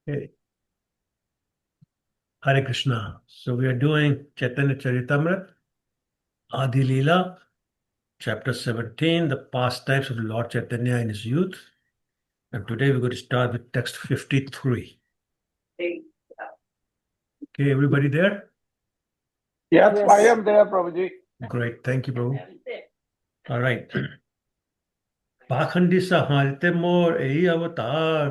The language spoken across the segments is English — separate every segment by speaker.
Speaker 1: Okay. Hare Krishna. So we are doing Chaitanya Charitamrita, Adi Lila, chapter 17, the pastimes of Lord Chaitanya in his youth. And today we're going to start with text 53. Okay, everybody there?
Speaker 2: Yes, I am there, Prabhuji.
Speaker 1: Great, thank you, Prabhu. All right. पाखंडी सहालते मोर यही अवतार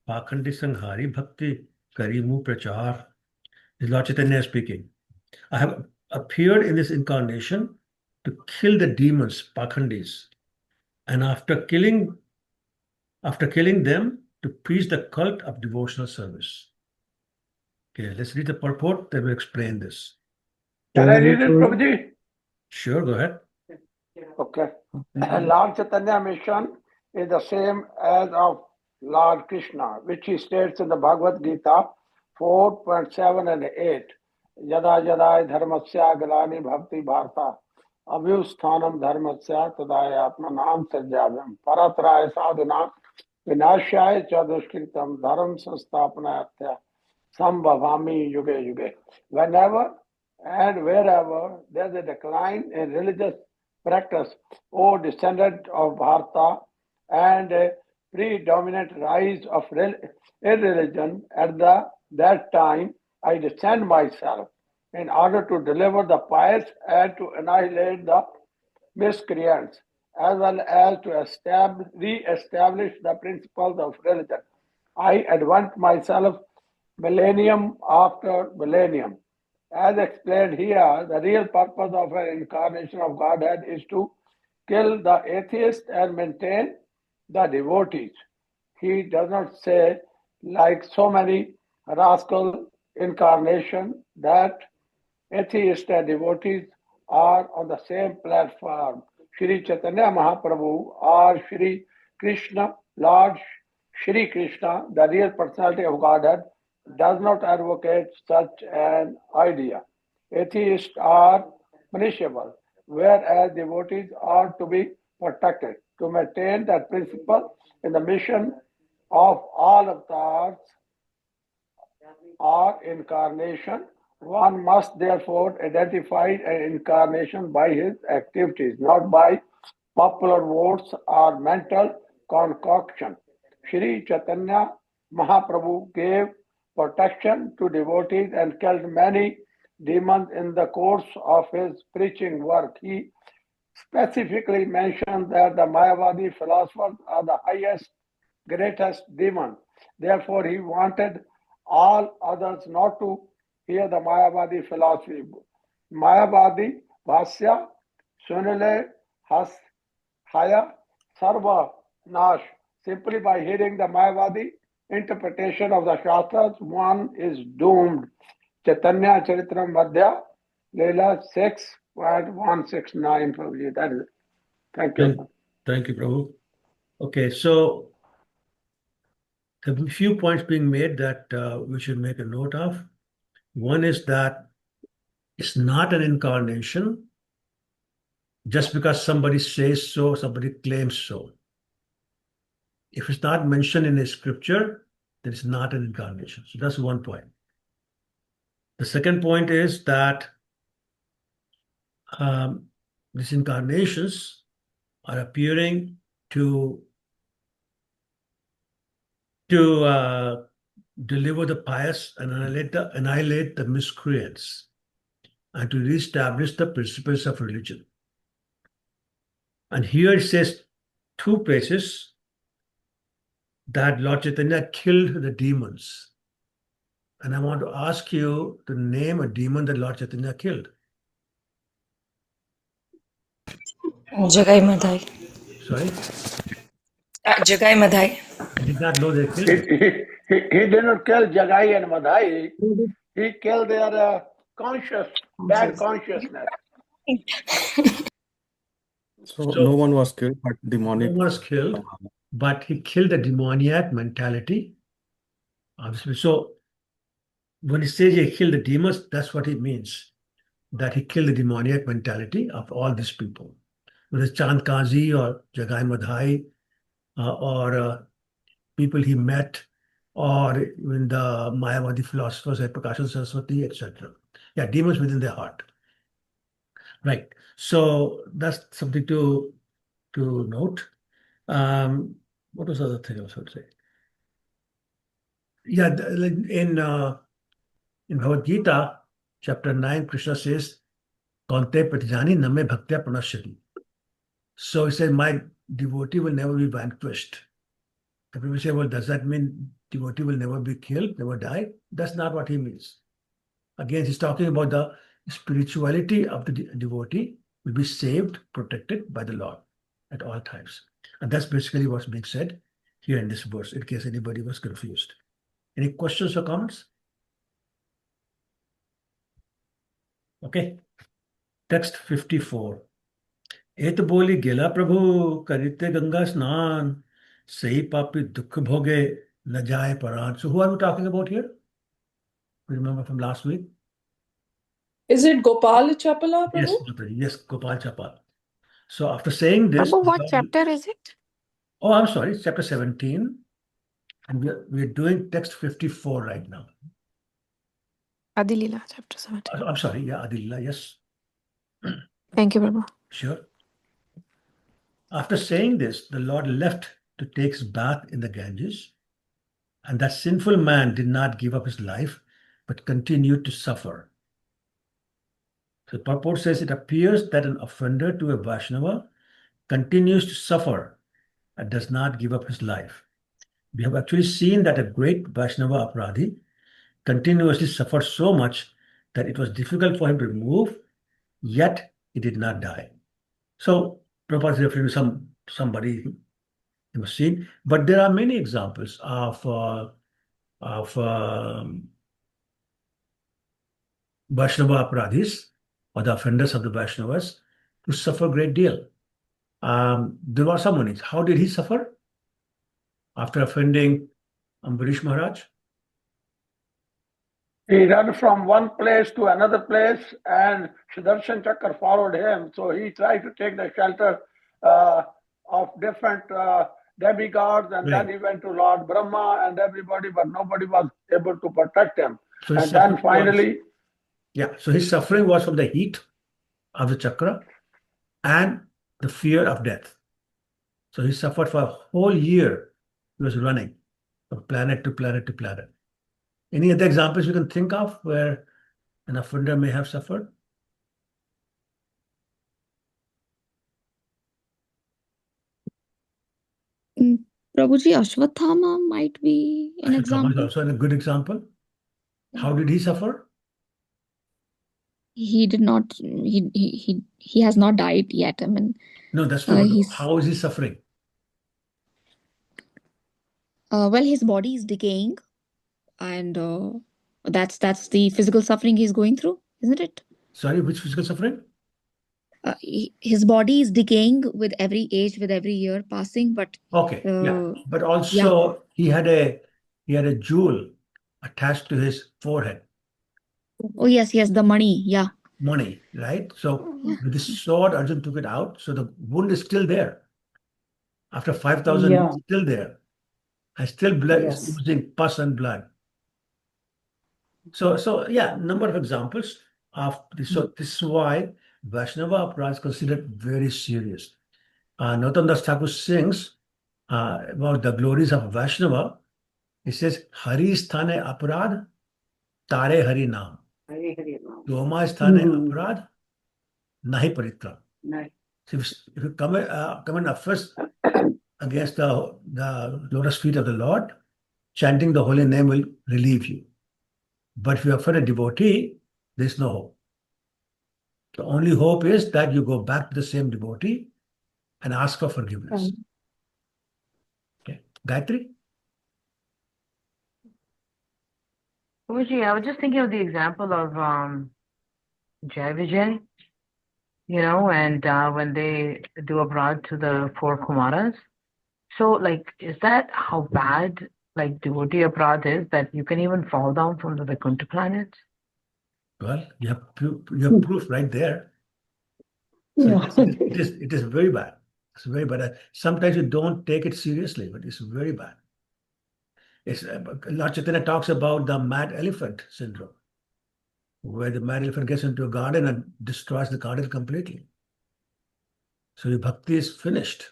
Speaker 1: पाखंडी संहारी भक्ति करी मुँह प्रचार. This is Lord Chaitanya speaking. I have appeared in this incarnation to kill the demons, Pakhandis, and after killing them, to preach the cult of devotional service. Okay, let's read the purport, then we'll explain this.
Speaker 2: Can I read it, Prabhuji?
Speaker 1: Sure, go ahead.
Speaker 2: Okay. Lord Chaitanya mission is the same as of Lord Krishna, which he states in the Bhagavad Gita 4.7 and 8. Yada yada dharmasya galani bhakti bharta abhyusthanam dharmasya tadaya atmanam sajjavim paratraya sadhuna vinashaya cha dushkritam dharam sansthapanayatya sambhavami yuge yuge. Whenever and wherever there is a decline in religious practice, O descendant of Bharata, and a predominant rise of irreligion, at that time I descend myself in order to deliver the pious and to annihilate the miscreants, as well as to re-establish the principles of religion. I advance myself millennium after millennium. As explained here, the real purpose of an incarnation of Godhead is to kill the atheist and maintain the devotees. He does not say, like so many rascal incarnation, that atheists and devotees are on the same platform. Shri Chaitanya Mahaprabhu or Shri Krishna, Lord Shri Krishna, the real personality of Godhead, does not advocate such an idea. Atheists are punishable, whereas devotees are to be protected. To maintain that principle in the mission of all avatars or incarnation, one must therefore identify an incarnation by his activities, not by popular votes or mental concoction. Shri Chaitanya Mahaprabhu gave protection to devotees and killed many demons in the course of his preaching work. He specifically mentioned that the Mayavadi philosophers are the highest, greatest demons. Therefore, he wanted all others not to hear the Mayavadi philosophy. Mayavadi Bhasya Sunile Has Haya Sarva Nash. Simply by hearing the Mayavadi interpretation of the Shastras, one is doomed. Chaitanya Charitamrita, Lila 6.169. Prabhuji. That is it. Thank you.
Speaker 1: Thank you, Prabhu. Okay, so there are a few points being made that we should make a note of. One is that it's not an incarnation just because somebody says so, somebody claims so. If it's not mentioned in a scripture, then it's not an incarnation. So that's one point. The second point is that these incarnations are appearing to deliver the pious and annihilate the miscreants and to reestablish the principles of religion. And here it says two places that Lord Chaitanya killed the demons. And I want to ask you to name a demon that Lord Chaitanya killed.
Speaker 3: Jagai Madhai.
Speaker 1: Sorry?
Speaker 3: Jagai Madhai.
Speaker 1: I did not know they killed it.
Speaker 2: He did not kill Jagai and Madhai. He killed their bad consciousness.
Speaker 4: So no one was killed, but
Speaker 1: No
Speaker 4: demonic.
Speaker 1: one was killed, but he killed the demoniac mentality. Obviously. So when he says he killed the demons, that's what he means. That he killed the demoniac mentality of all these people. Whether it's Chand Kazi or Jagai Madhai or people he met or even the Mayavadi philosophers like Prakashan Saraswati, etc. Yeah, demons within their heart. Right. So that's something to note. What was the other thing I was going to say? Yeah, in Bhagavad Gita, chapter 9, Krishna says, Kante pratijani name bhaktya pranashyati. So he said, my devotee will never be vanquished. The people say, well, does that mean devotee will never be killed, never die? That's not what he means. Again, he's talking about the spirituality of the devotee will be saved, protected by the Lord at all times. And that's basically what's being said here in this verse, in case anybody was confused. Any questions or comments? Okay. Text 54. एत बोली गेला प्रभु करिते गंगा स्नान सही पापी दुख भोगे न जाए परान. So who are we talking about here? Remember from last week?
Speaker 5: Is it Gopal Chapala,
Speaker 1: Yes,
Speaker 5: Prabhu?
Speaker 1: Mataji. Yes, Gopal Chapal. So after saying this,
Speaker 3: Prabhu, what chapter is it?
Speaker 1: oh, I'm sorry, it's chapter 17, and we're doing text 54 right now.
Speaker 3: Adi Lila, chapter 17.
Speaker 1: I'm sorry, yeah, Adillah, yes,
Speaker 3: Thank you, Prabhu.
Speaker 1: sure. After saying this, the Lord left to take his bath in the Ganges, and that sinful man did not give up his life, but continued to suffer. So the purport says it appears that an offender to a Vaishnava continues to suffer and does not give up his life. We have actually seen that a great Vaishnava Aparadhi continuously suffered so much that it was difficult for him to move, yet he did not die. So Prabhupada is referring to somebody he was seen, but there are many examples of Vaishnava Aparadhis, or the offenders of the Vaishnavas, who suffer a great deal. Durvasa Muni, how did he suffer? After offending Ambarish Maharaj?
Speaker 2: He ran from one place to another place, and Sudarshan Chakra followed him. So he tried to take the shelter of different demigods, and then
Speaker 1: Right.
Speaker 2: he went to Lord Brahma and everybody, but nobody was able to protect him.
Speaker 1: So his
Speaker 2: And then
Speaker 1: suffering
Speaker 2: finally,
Speaker 1: so his suffering was from the heat of the chakra and the fear of death. So he suffered for a whole year. He was running from planet to planet to planet. Any other examples you can think of where an offender may have suffered?
Speaker 6: Prabhuji, Ashwatthama might be an
Speaker 1: Ashwatthama is
Speaker 6: example.
Speaker 1: also a good example. How did he suffer?
Speaker 6: He did not. He has not died yet. I mean,
Speaker 1: No, that's true. But
Speaker 6: he's
Speaker 1: how is he suffering?
Speaker 6: well, his body is decaying, and that's the physical suffering he's going through, isn't it?
Speaker 1: Sorry, which physical suffering?
Speaker 6: His body is decaying with every age, with every year passing. But
Speaker 1: Okay, yeah. But
Speaker 6: yeah,
Speaker 1: also he had a jewel attached to his forehead.
Speaker 6: oh yes, the money. Yeah,
Speaker 1: Money, right? So
Speaker 6: yeah.
Speaker 1: with this sword, Arjun took it out. So the wound is still there. After 5,000
Speaker 5: Yeah.
Speaker 1: years, still there. And still blood is
Speaker 5: Yes.
Speaker 1: oozing pus and blood. So yeah, number of examples of this. So this is why Vaishnava Aparadha is considered very serious. Nautam Das Thakur sings about the glories of Vaishnava. He says, Hari sthane aparad, tare Hari naam. Doma sthane aparad, nahi paritram. So if you come and offense against the lotus feet of the Lord, chanting the holy name will relieve you. But if you offend a devotee, there's no hope. The only hope is that you go back to the same devotee and ask for forgiveness. Okay. Gayatri?
Speaker 7: Guruji, I was just thinking of the example of Jai Vijay, and when they do abroad to the four Kumaras. So, is that how bad, devotee aparadh is, that you can even fall down from the Vaikuntha planet?
Speaker 1: Well, you have proof right there. So
Speaker 5: Yeah.
Speaker 1: it is very bad. It's very bad. Sometimes you don't take it seriously, but it's very bad. Lord Chaitanya talks about the mad elephant syndrome, where the mad elephant gets into a garden and destroys the garden completely. So your bhakti is finished.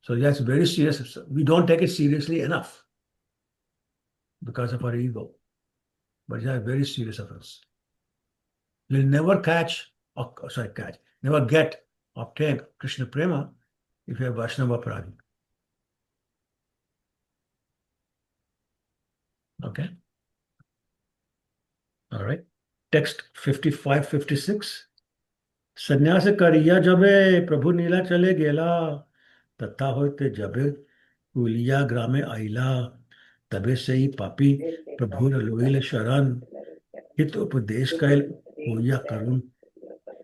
Speaker 1: So yeah, it's very serious. We don't take it seriously enough because of our ego. But yeah, very serious offense. You'll never never obtain Krishna Prema if you have Vaishnava Pradi. Okay? All right. Text 55, 56. संन्यास करिया जबे प्रभु नीला चले गेला तथा होते जबे कुलिया ग्रामे आइला तबे से ही पापी प्रभु लोहिल शरण हित उपदेश कैल होया करुण.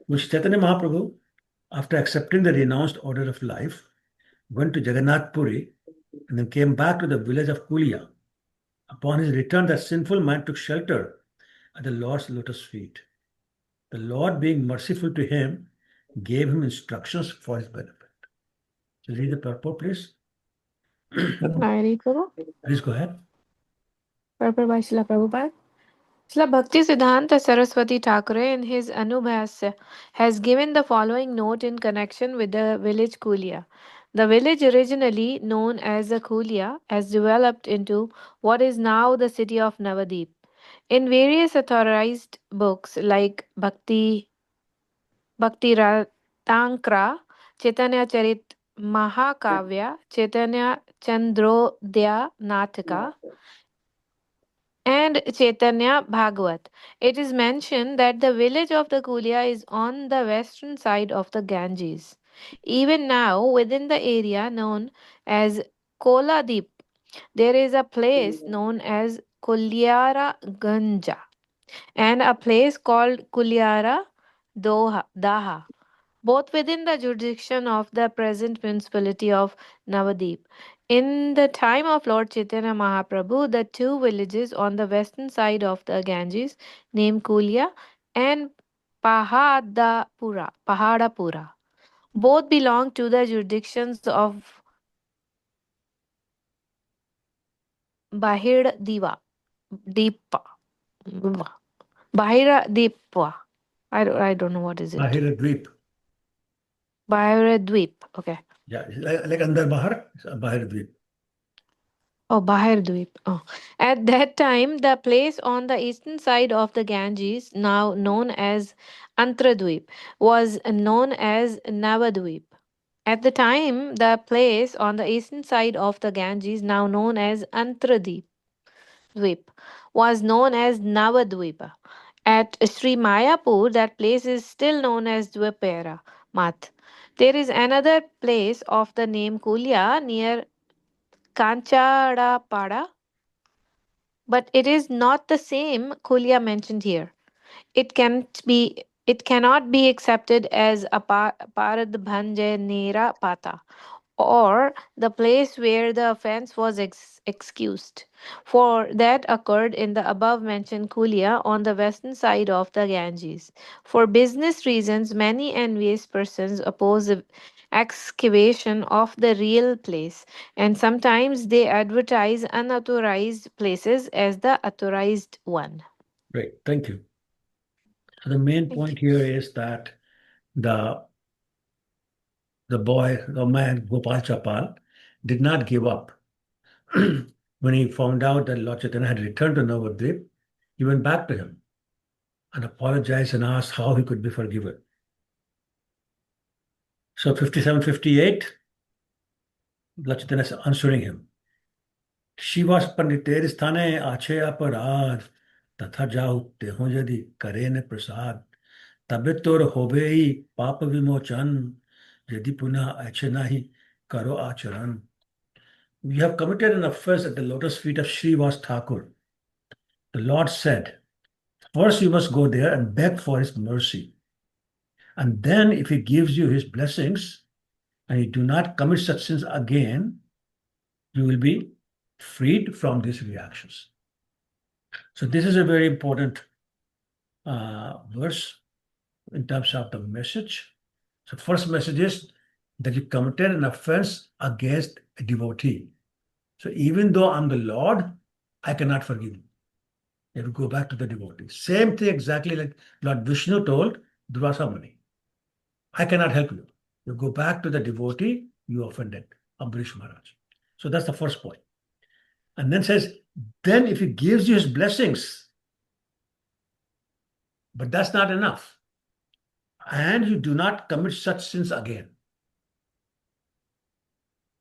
Speaker 1: Which Chaitanya Mahaprabhu, after accepting the renounced order of life, went to Jagannath Puri and then came back to the village of Kulia. Upon his return, that sinful man took shelter at the Lord's lotus feet. The Lord, being merciful to him, gave him instructions for his benefit. So read the purport, please.
Speaker 3: I read, Prabhu.
Speaker 1: Please go ahead.
Speaker 3: Purport by Srila Prabhupada. Srila Bhakti Siddhanta Saraswati Thakur in his Anubhasya has given the following note in connection with the village Kulia. The village, originally known as the Kulia, has developed into what is now the city of Navadip. In various authorized books like Bhakti Ratankra, Chaitanya Charit Mahakavya, Chaitanya Chandrodaya Natika, and Chaitanya Bhagavat, it is mentioned that the village of the Kulia is on the western side of the Ganges. Even now, within the area known as Koladip, there is a place known as Kulyara Ganja and a place called Kulyara Daha, both within the jurisdiction of the present municipality of Navadip. In the time of Lord Chaitanya Mahaprabhu, the two villages on the western side of the Ganges, named Kulia and Pahadapura, both belong to the jurisdictions of Bahir Deepa. Bahira Deepa. I don't know what is it.
Speaker 1: Bahiradweep.
Speaker 3: Bahira Dweep. Okay.
Speaker 1: Yeah, like Andar Bahar, Bahiradweep.
Speaker 3: Oh, Bahir Dweep. Oh. At that time, the place on the eastern side of the Ganges, now known as Antradweep, was known as Navadweep. At the time, the place on the eastern side of the Ganges, now known as Antradweep, was known as Navadweepa. At Sri Mayapur, that place is still known as Dwapara Math. There is another place of the name Kulya near Kancharapada, but it is not the same Kulya mentioned here. It cannot be accepted as a Paradbhanjanera Pata, or the place where the offense was excused, for that occurred in the above mentioned Kulia on the western side of the Ganges. For business reasons, many envious persons oppose the excavation of the real place, and sometimes they advertise unauthorized places as the authorized one.
Speaker 1: Great, thank you. So the main
Speaker 3: Thank
Speaker 1: point here is that the man, Gopal Chapal, did not give up. When he found out that Lord Chaitanya had returned to Navadvip, he went back to him and apologized and asked how he could be forgiven. So 57, 58, Lord Chaitanya is answering him. Shivas Panditer Sthane Ache Aparad Tatha Jau Teho Jadi Karene Prasad Tabe Tor Hobei Papa Vimochan Yadi Puna Ache Nahi Karo Acharan. We have committed an offense at the lotus feet of Srivas Thakur. The Lord said, first you must go there and beg for his mercy. And then if he gives you his blessings and you do not commit such sins again, you will be freed from these reactions. So this is a very important verse in terms of the message. So first message is that you committed an offense against a devotee. So even though I'm the Lord, I cannot forgive you. You have to go back to the devotee. Same thing exactly like Lord Vishnu told Durvasa Muni. I cannot help you. You go back to the devotee you offended, Ambarish Maharaj. So that's the first point. And then says, then if he gives you his blessings, but that's not enough, and you do not commit such sins again.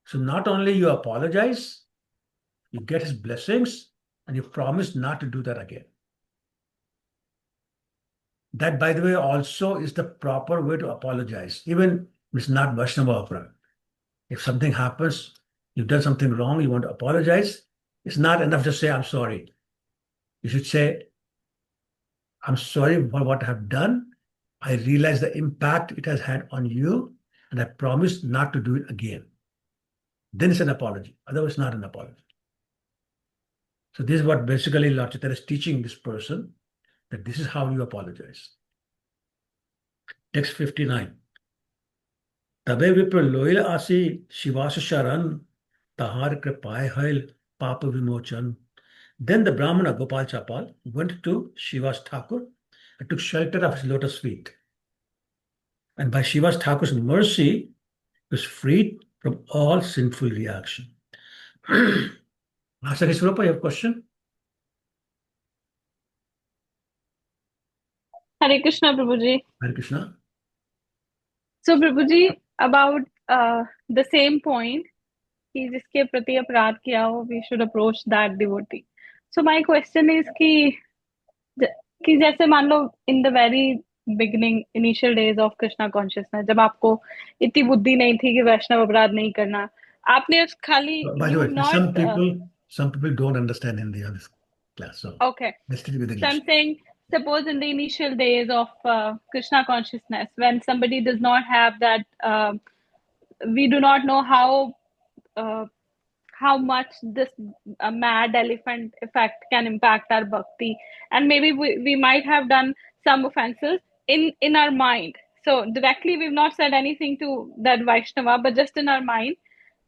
Speaker 1: So not only you apologize, you get his blessings, and you promise not to do that again. That, by the way, also is the proper way to apologize. Even it's not Vaishnava Aparad. If something happens, you've done something wrong, you want to apologize, it's not enough to say, I'm sorry. You should say, I'm sorry for what I have done. I realize the impact it has had on you, and I promise not to do it again. Then it's an apology. Otherwise, it's not an apology. So this is what basically Lord Chaitanya is teaching this person, that this is how you apologize. Text 59. Tabe vipra loil asi shivasa sharan tahar kripaye hail papa vimochan. Then the Brahmana Gopal Chapal went to Shiva's Thakur and took shelter of his lotus feet. And by Shiva's Thakur's mercy, he was freed from all sinful reaction. Master Kiswarupa, you have a question?
Speaker 8: Hare Krishna, Prabhuji.
Speaker 1: Hare Krishna.
Speaker 8: So, Prabhuji, about the same point, कि जिसके प्रति अपराध किया हो, we should approach that devotee. So, my question is कि जैसे मान लो in the very beginning, initial days of Krishna consciousness, जब आपको इतनी बुद्धि नहीं थी कि वैष्णव अपराध नहीं करना, आपने उस खाली
Speaker 1: By the
Speaker 8: you
Speaker 1: way,
Speaker 8: not
Speaker 1: some people don't understand Hindi on this class, so
Speaker 8: okay.
Speaker 1: let's stick with
Speaker 8: So
Speaker 1: English.
Speaker 8: I'm saying, suppose in the initial days of Krishna consciousness, when somebody does not have that, we do not know how much this mad elephant effect can impact our bhakti, and maybe we might have done some offenses in our mind. So directly we've not said anything to that Vaishnava, but just in our mind.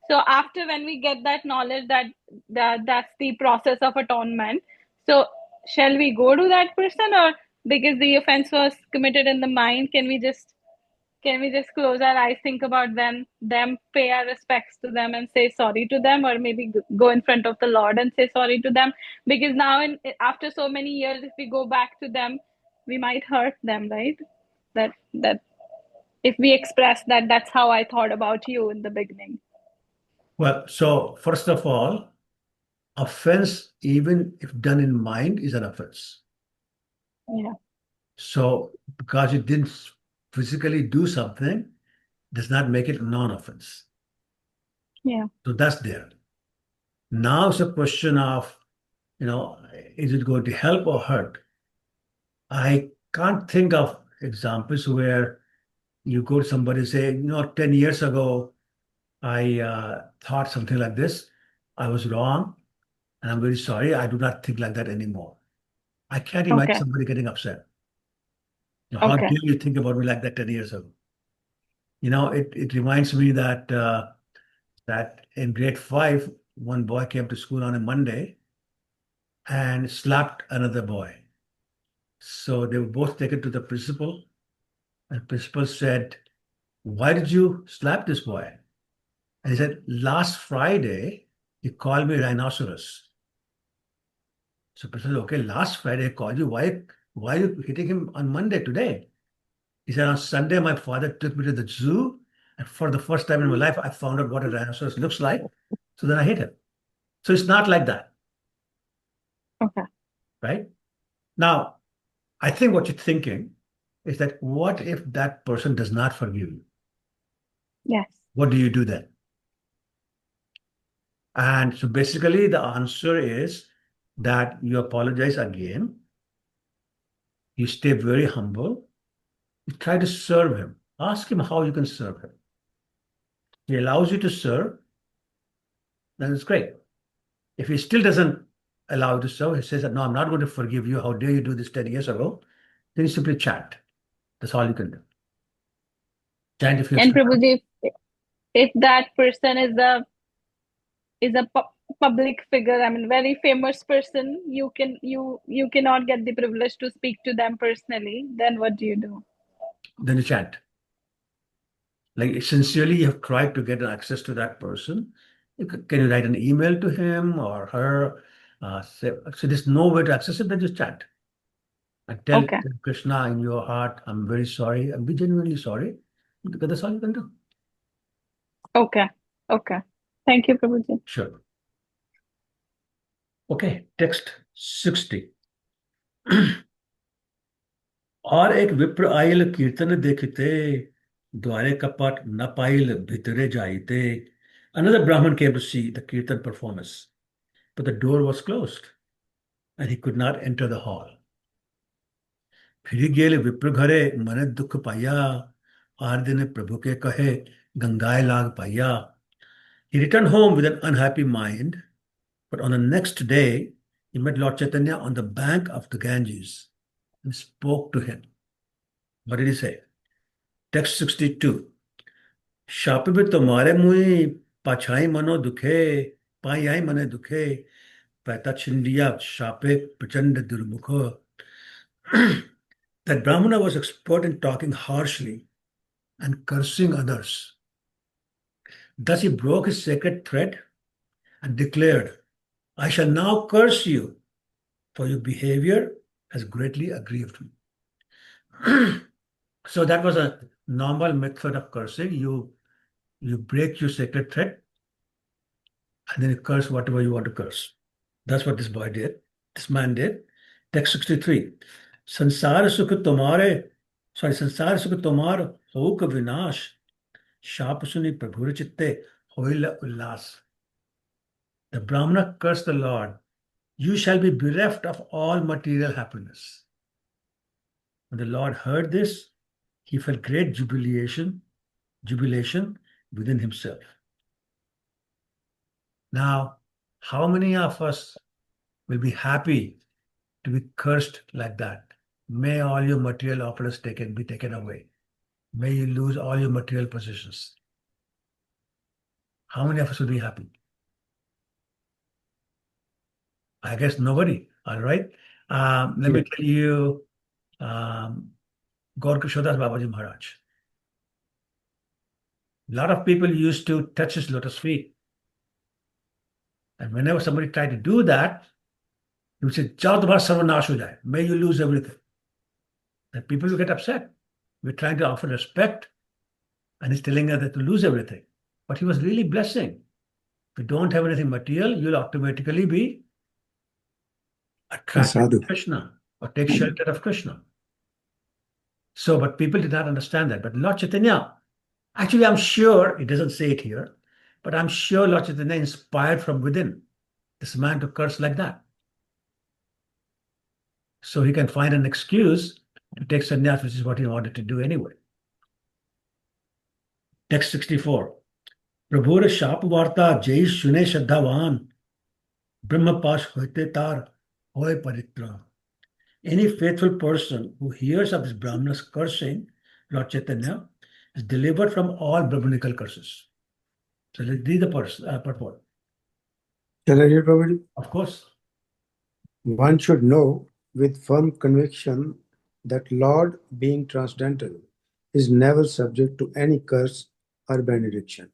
Speaker 8: So after, when we get that knowledge that's the process of atonement, so shall we go to that person, or because the offense was committed in the mind, can we just close our eyes, think about them, pay our respects to them and say sorry to them, or maybe go in front of the Lord and say sorry to them? Because now, after so many years, if we go back to them, we might hurt them, right? That if we express that that's how I thought about you in the beginning.
Speaker 1: Well, so first of all, offense, even if done in mind, is an offense.
Speaker 8: Yeah.
Speaker 1: So because you didn't physically do something, does not make it a non-offense.
Speaker 8: Yeah.
Speaker 1: So that's there. Now it's a question of, is it going to help or hurt? I can't think of examples where you go to somebody and say, 10 years ago, I thought something like this. I was wrong, and I'm very sorry. I do not think like that anymore. I can't imagine
Speaker 8: Okay.
Speaker 1: somebody getting upset. How
Speaker 8: Okay.
Speaker 1: dare you think about me like that 10 years ago? It reminds me that in grade 5, one boy came to school on a Monday and slapped another boy. So they were both taken to the principal, and principal said, "Why did you slap this boy?" And he said, "Last Friday, he called me rhinoceros." So principal said, "Okay, last Friday I called you. Why are you hitting him on Monday today?" He said, "On Sunday, my father took me to the zoo, and for the first time in my life, I found out what a rhinoceros looks like. So then I hit him." So it's not like that.
Speaker 8: Okay.
Speaker 1: Right? Now, I think what you're thinking is that what if that person does not forgive you?
Speaker 8: Yes.
Speaker 1: What do you do then? And so basically the answer is that you apologize again. You stay very humble. You try to serve him. Ask him how you can serve him. He allows you to serve, then it's great. If he still doesn't allow you to serve, he says that, "No, I'm not going to forgive you. How dare you do this 10 years ago?" Then you simply chant. That's all you can do.
Speaker 8: And Prabhuji, if that person is a public figure, I mean, very famous person, you cannot get the privilege to speak to them personally, then what do you do?
Speaker 1: Then you chant. Like sincerely, you have tried to get access to that person. Can you write an email to him or her? So there's no way to access it, then just chant. And tell
Speaker 8: Okay.
Speaker 1: Krishna in your heart, I'm very sorry, and be genuinely sorry. Because that's all you can do.
Speaker 8: Okay. Okay. Thank you, Prabhuji.
Speaker 1: Sure. Okay, text 60. और एक विप्र oil कीर्तन देखते द्वारे कपट न pile भितरे जाइते. Another Brahmin came to see the kirtan performance, but the door was closed and he could not enter the hall. फिर गेल विप्र घरे मन दुख पाया, आर दिन प्रभु के कहे गंगाए लाग पाया. He returned home with an unhappy mind, but on the next day he met Lord Chaitanya on the bank of the Ganges and spoke to him. What did he say? Text 62. शाप भी तुम्हारे मुई पाछाई मनो दुखे, पाई आई मने दुखे, पैता छिंडिया शापे प्रचंड Durmukh. That Brahmana was expert in talking harshly and cursing others. Thus he broke his sacred thread and declared, I shall now curse you, for your behavior has greatly aggrieved me. So that was a normal method of cursing. You break your sacred thread and then you curse whatever you want to curse. That's what this boy did. This man did. Text 63. संसार सुख तुम्हार होक विनाश, शाप सुनि प्रभुर चित्ते होइल उल्लास. The Brahmana cursed the Lord, you shall be bereft of all material happiness. When the Lord heard this, he felt great jubilation within himself. Now, how many of us will be happy to be cursed like that? May all your material opulence be taken away. May you lose all your material possessions. How many of us will be happy? I guess nobody. All right. Let me tell you, Gaur Krishodas Babaji Maharaj. A lot of people used to touch his lotus feet. And whenever somebody tried to do that, he would say, "Jao tumhara sarvanash ho jaye. May you lose everything." And people will get upset. We're trying to offer respect, and he's telling us that to lose everything. But he was really blessing. If you don't have anything material, you'll automatically be attracted to Krishna or take shelter of Krishna. So, but people did not understand that. But Lord Chaitanya, actually, I'm sure, it doesn't say it here, but I'm sure Lord Chaitanya inspired from within this man to curse like that. So he can find an excuse to take sannyas, which is what he wanted to do anyway. Text 64. Prabhur Shap Varta Jai Shune Shraddhavan Brahma Pash Hoite Tar Hoy Paritra. Any faithful person who hears of this Brahmana's cursing Lord Chaitanya is delivered from all Brahmanical curses. So let's read the purport.
Speaker 9: Shall I read, Prabhuji?
Speaker 1: Of course.
Speaker 9: One should know with firm conviction that Lord, being transcendental, is never subject to any curse or benediction.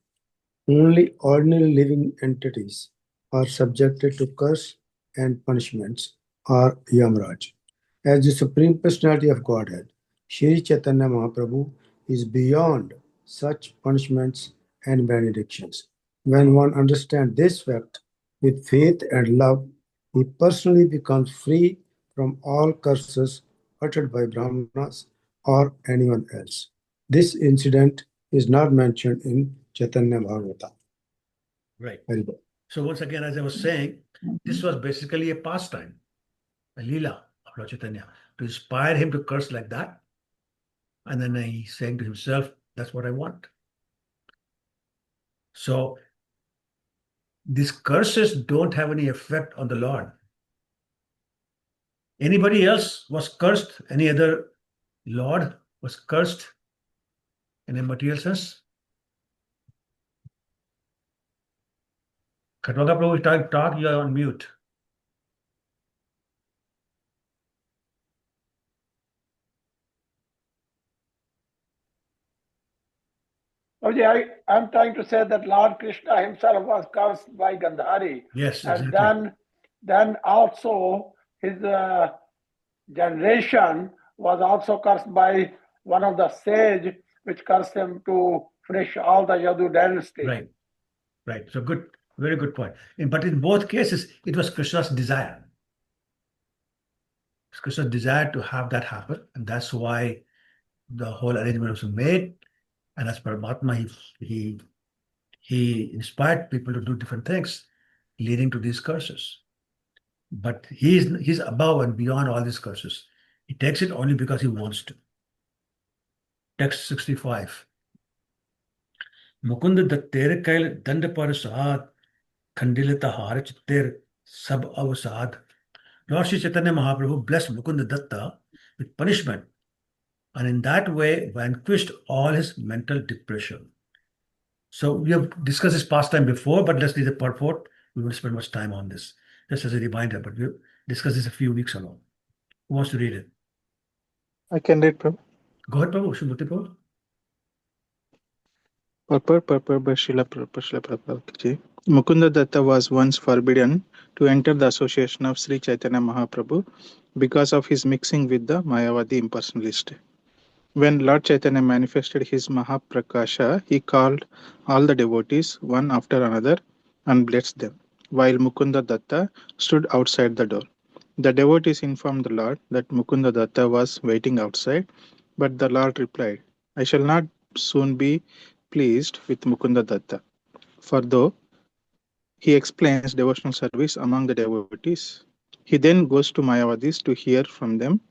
Speaker 9: Only ordinary living entities are subjected to curse and punishments or Yamraj. As the Supreme Personality of Godhead, Shri Chaitanya Mahaprabhu is beyond such punishments and benedictions. When one understands this fact with faith and love, he personally becomes free from all curses uttered by Brahmanas or anyone else. This incident is not mentioned in Chaitanya Bhagavata.
Speaker 1: Right.
Speaker 9: Very good.
Speaker 1: So once again, as I was saying, this was basically a pastime, a Lila of Lord Chaitanya, to inspire him to curse like that. And then he's saying to himself, that's what I want. So these curses don't have any effect on the Lord. Anybody else was cursed? Any other Lord was cursed in a material sense? Khatwaka Prabhu, talk, you are on mute.
Speaker 2: Okay, I'm trying to say that Lord Krishna himself was cursed by Gandhari.
Speaker 1: Yes,
Speaker 2: and
Speaker 1: exactly.
Speaker 2: then also his generation was also cursed by one of the sage, which cursed him to finish all the Yadu dynasty.
Speaker 1: Right. Right. So good, very good point. But in both cases, it was Krishna's desire. It's Krishna's desire to have that happen, and that's why the whole arrangement was made. And as Paramatma, he inspired people to do different things, leading to these curses. But he's above and beyond all these curses. He takes it only because he wants to. Text 65. Mukund dattere kail dand parasad khandilita har chitter sab avasad. Lord Sri Chaitanya Mahaprabhu blessed Mukunda Datta with punishment and in that way vanquished all his mental depression. So we have discussed this past time before, but let's read the purport. We won't spend much time on this, just as a reminder, but we discussed this a few weeks ago. Who wants to read it?
Speaker 10: I can read, Prabhu.
Speaker 1: Go ahead, Prabhu. Shubhuti Prabhu.
Speaker 10: Purport by Srila Prabhupada ji. Mukunda Datta was once forbidden to enter the association of Sri Chaitanya Mahaprabhu because of his mixing with the Mayavadi impersonalist. When Lord Chaitanya manifested his Mahaprakasha, he called all the devotees one after another and blessed them, while Mukunda Datta stood outside the door. The devotees informed the Lord that Mukunda Datta was waiting outside, but the Lord replied, I shall not soon be pleased with Mukunda Datta, for though he explains devotional service among the devotees, he then goes to Mayavadis to hear from them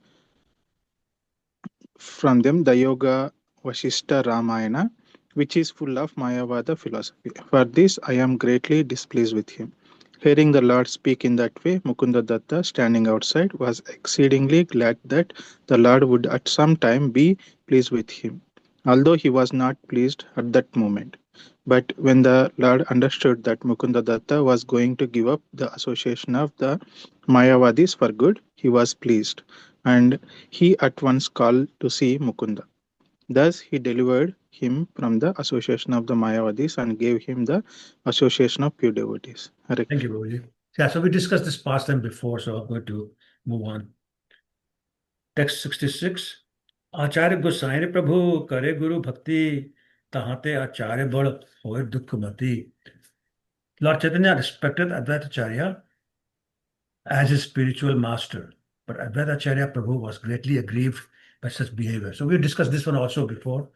Speaker 10: the Yoga Vasishta Ramayana, which is full of Mayavada philosophy. For this, I am greatly displeased with him. Hearing the Lord speak in that way, Mukunda Datta, standing outside, was exceedingly glad that the Lord would at some time be pleased with him, although he was not pleased at that moment. But when the Lord understood that Mukunda Datta was going to give up the association of the Mayavadis for good, he was pleased, and he at once called to see Mukunda. Thus, he delivered him from the association of the Mayavadis and gave him the association of pure devotees. Hare
Speaker 1: Thank you, Prabhuji. Yeah, so we discussed this past time before, so I'm going to move on. Text 66. Acharya Gosain Prabhu Kare Guru Bhakti Tahate Acharya Bad Hoy Dukh Mati. Lord Chaitanya respected Advaita Acharya as his spiritual master, but Advaita Acharya Prabhu was greatly aggrieved by such behavior. So we discussed this one also before,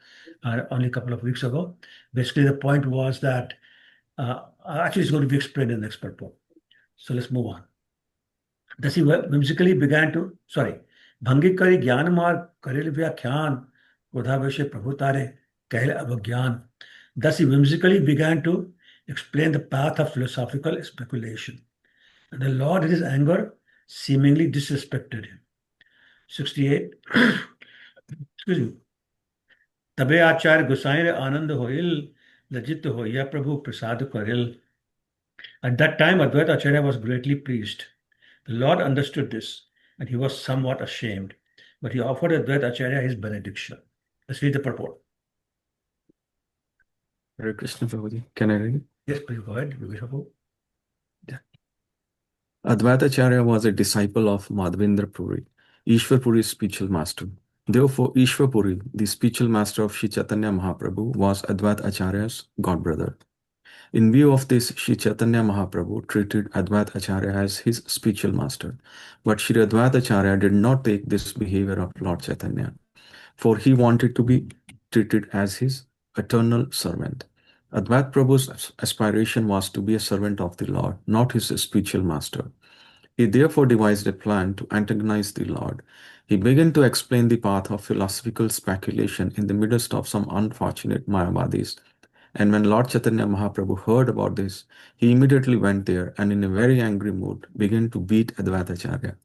Speaker 1: only a couple of weeks ago. Basically, the point was that actually it's going to be explained in the next purport. So let's move on. Thus he whimsically began to, Bhangi kari jnana marg karil vyakhyan Kodhaveshe Prabhutare kail avagyan. Thus he whimsically began to explain the path of philosophical speculation. And the Lord in his anger seemingly disrespected him. 68. Excuse me. Tabe Acharya Gosain Anand Hoil Lajit Hoya Prabhu Prasad Karil. At that time, Advaita Acharya was greatly pleased. The Lord understood this, and he was somewhat ashamed, but he offered Advaita Acharya his benediction. Let's read the purport.
Speaker 4: Hare Krishna Prabhuji. Can I read?
Speaker 1: Yes, please go ahead.
Speaker 4: Yeah. Advaita Acharya was a disciple of Madhavendra Puri, Ishwar Puri's spiritual master. Therefore, Ishwar Puri, the spiritual master of Sri Chaitanya Mahaprabhu, was Advaita Acharya's godbrother. In view of this, Sri Chaitanya Mahaprabhu treated Advaita Acharya as his spiritual master. But Sri Advaita Acharya did not take this behavior of Lord Chaitanya, for he wanted to be treated as his eternal servant. Advaita Prabhu's aspiration was to be a servant of the Lord, not his spiritual master. He therefore devised a plan to antagonize the Lord. He began to explain the path of philosophical speculation in the midst of some unfortunate Mayavadis. And when Lord Chaitanya Mahaprabhu heard about this, he immediately went there and in a very angry mood began to beat Advaita Acharya.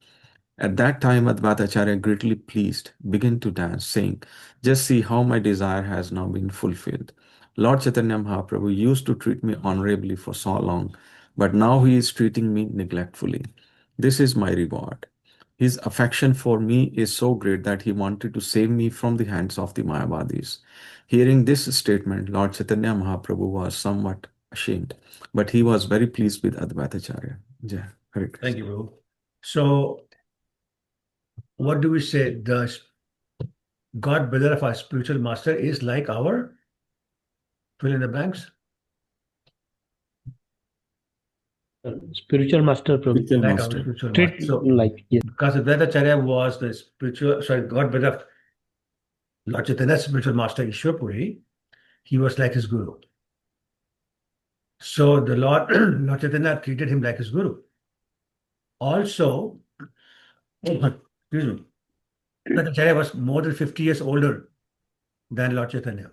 Speaker 4: At that time, Advaita Acharya, greatly pleased, began to dance, saying, just see how my desire has now been fulfilled. Lord Chaitanya Mahaprabhu used to treat me honorably for so long, but now he is treating me neglectfully. This is my reward. His affection for me is so great that he wanted to save me from the hands of the Mayavadis. Hearing this statement, Lord Chaitanya Mahaprabhu was somewhat ashamed, but he was very pleased with Advaitacharya. Jai Hare Krishna.
Speaker 1: Thank you, Prabhu. So, what do we say? The God brother of our spiritual master is like our fill in the blanks.
Speaker 11: Spiritual master, Prabhu.
Speaker 4: Spiritual
Speaker 1: Like
Speaker 4: master.
Speaker 1: our spiritual
Speaker 11: Treat
Speaker 1: master. So,
Speaker 11: like, yes.
Speaker 1: because Advaitacharya was the God brother of Lord Chaitanya's spiritual master Ishwarpuri, he was like his guru. So the Lord Chaitanya treated him like his guru. Also, excuse me, Advaitacharya was more than 50 years older than Lord Chaitanya.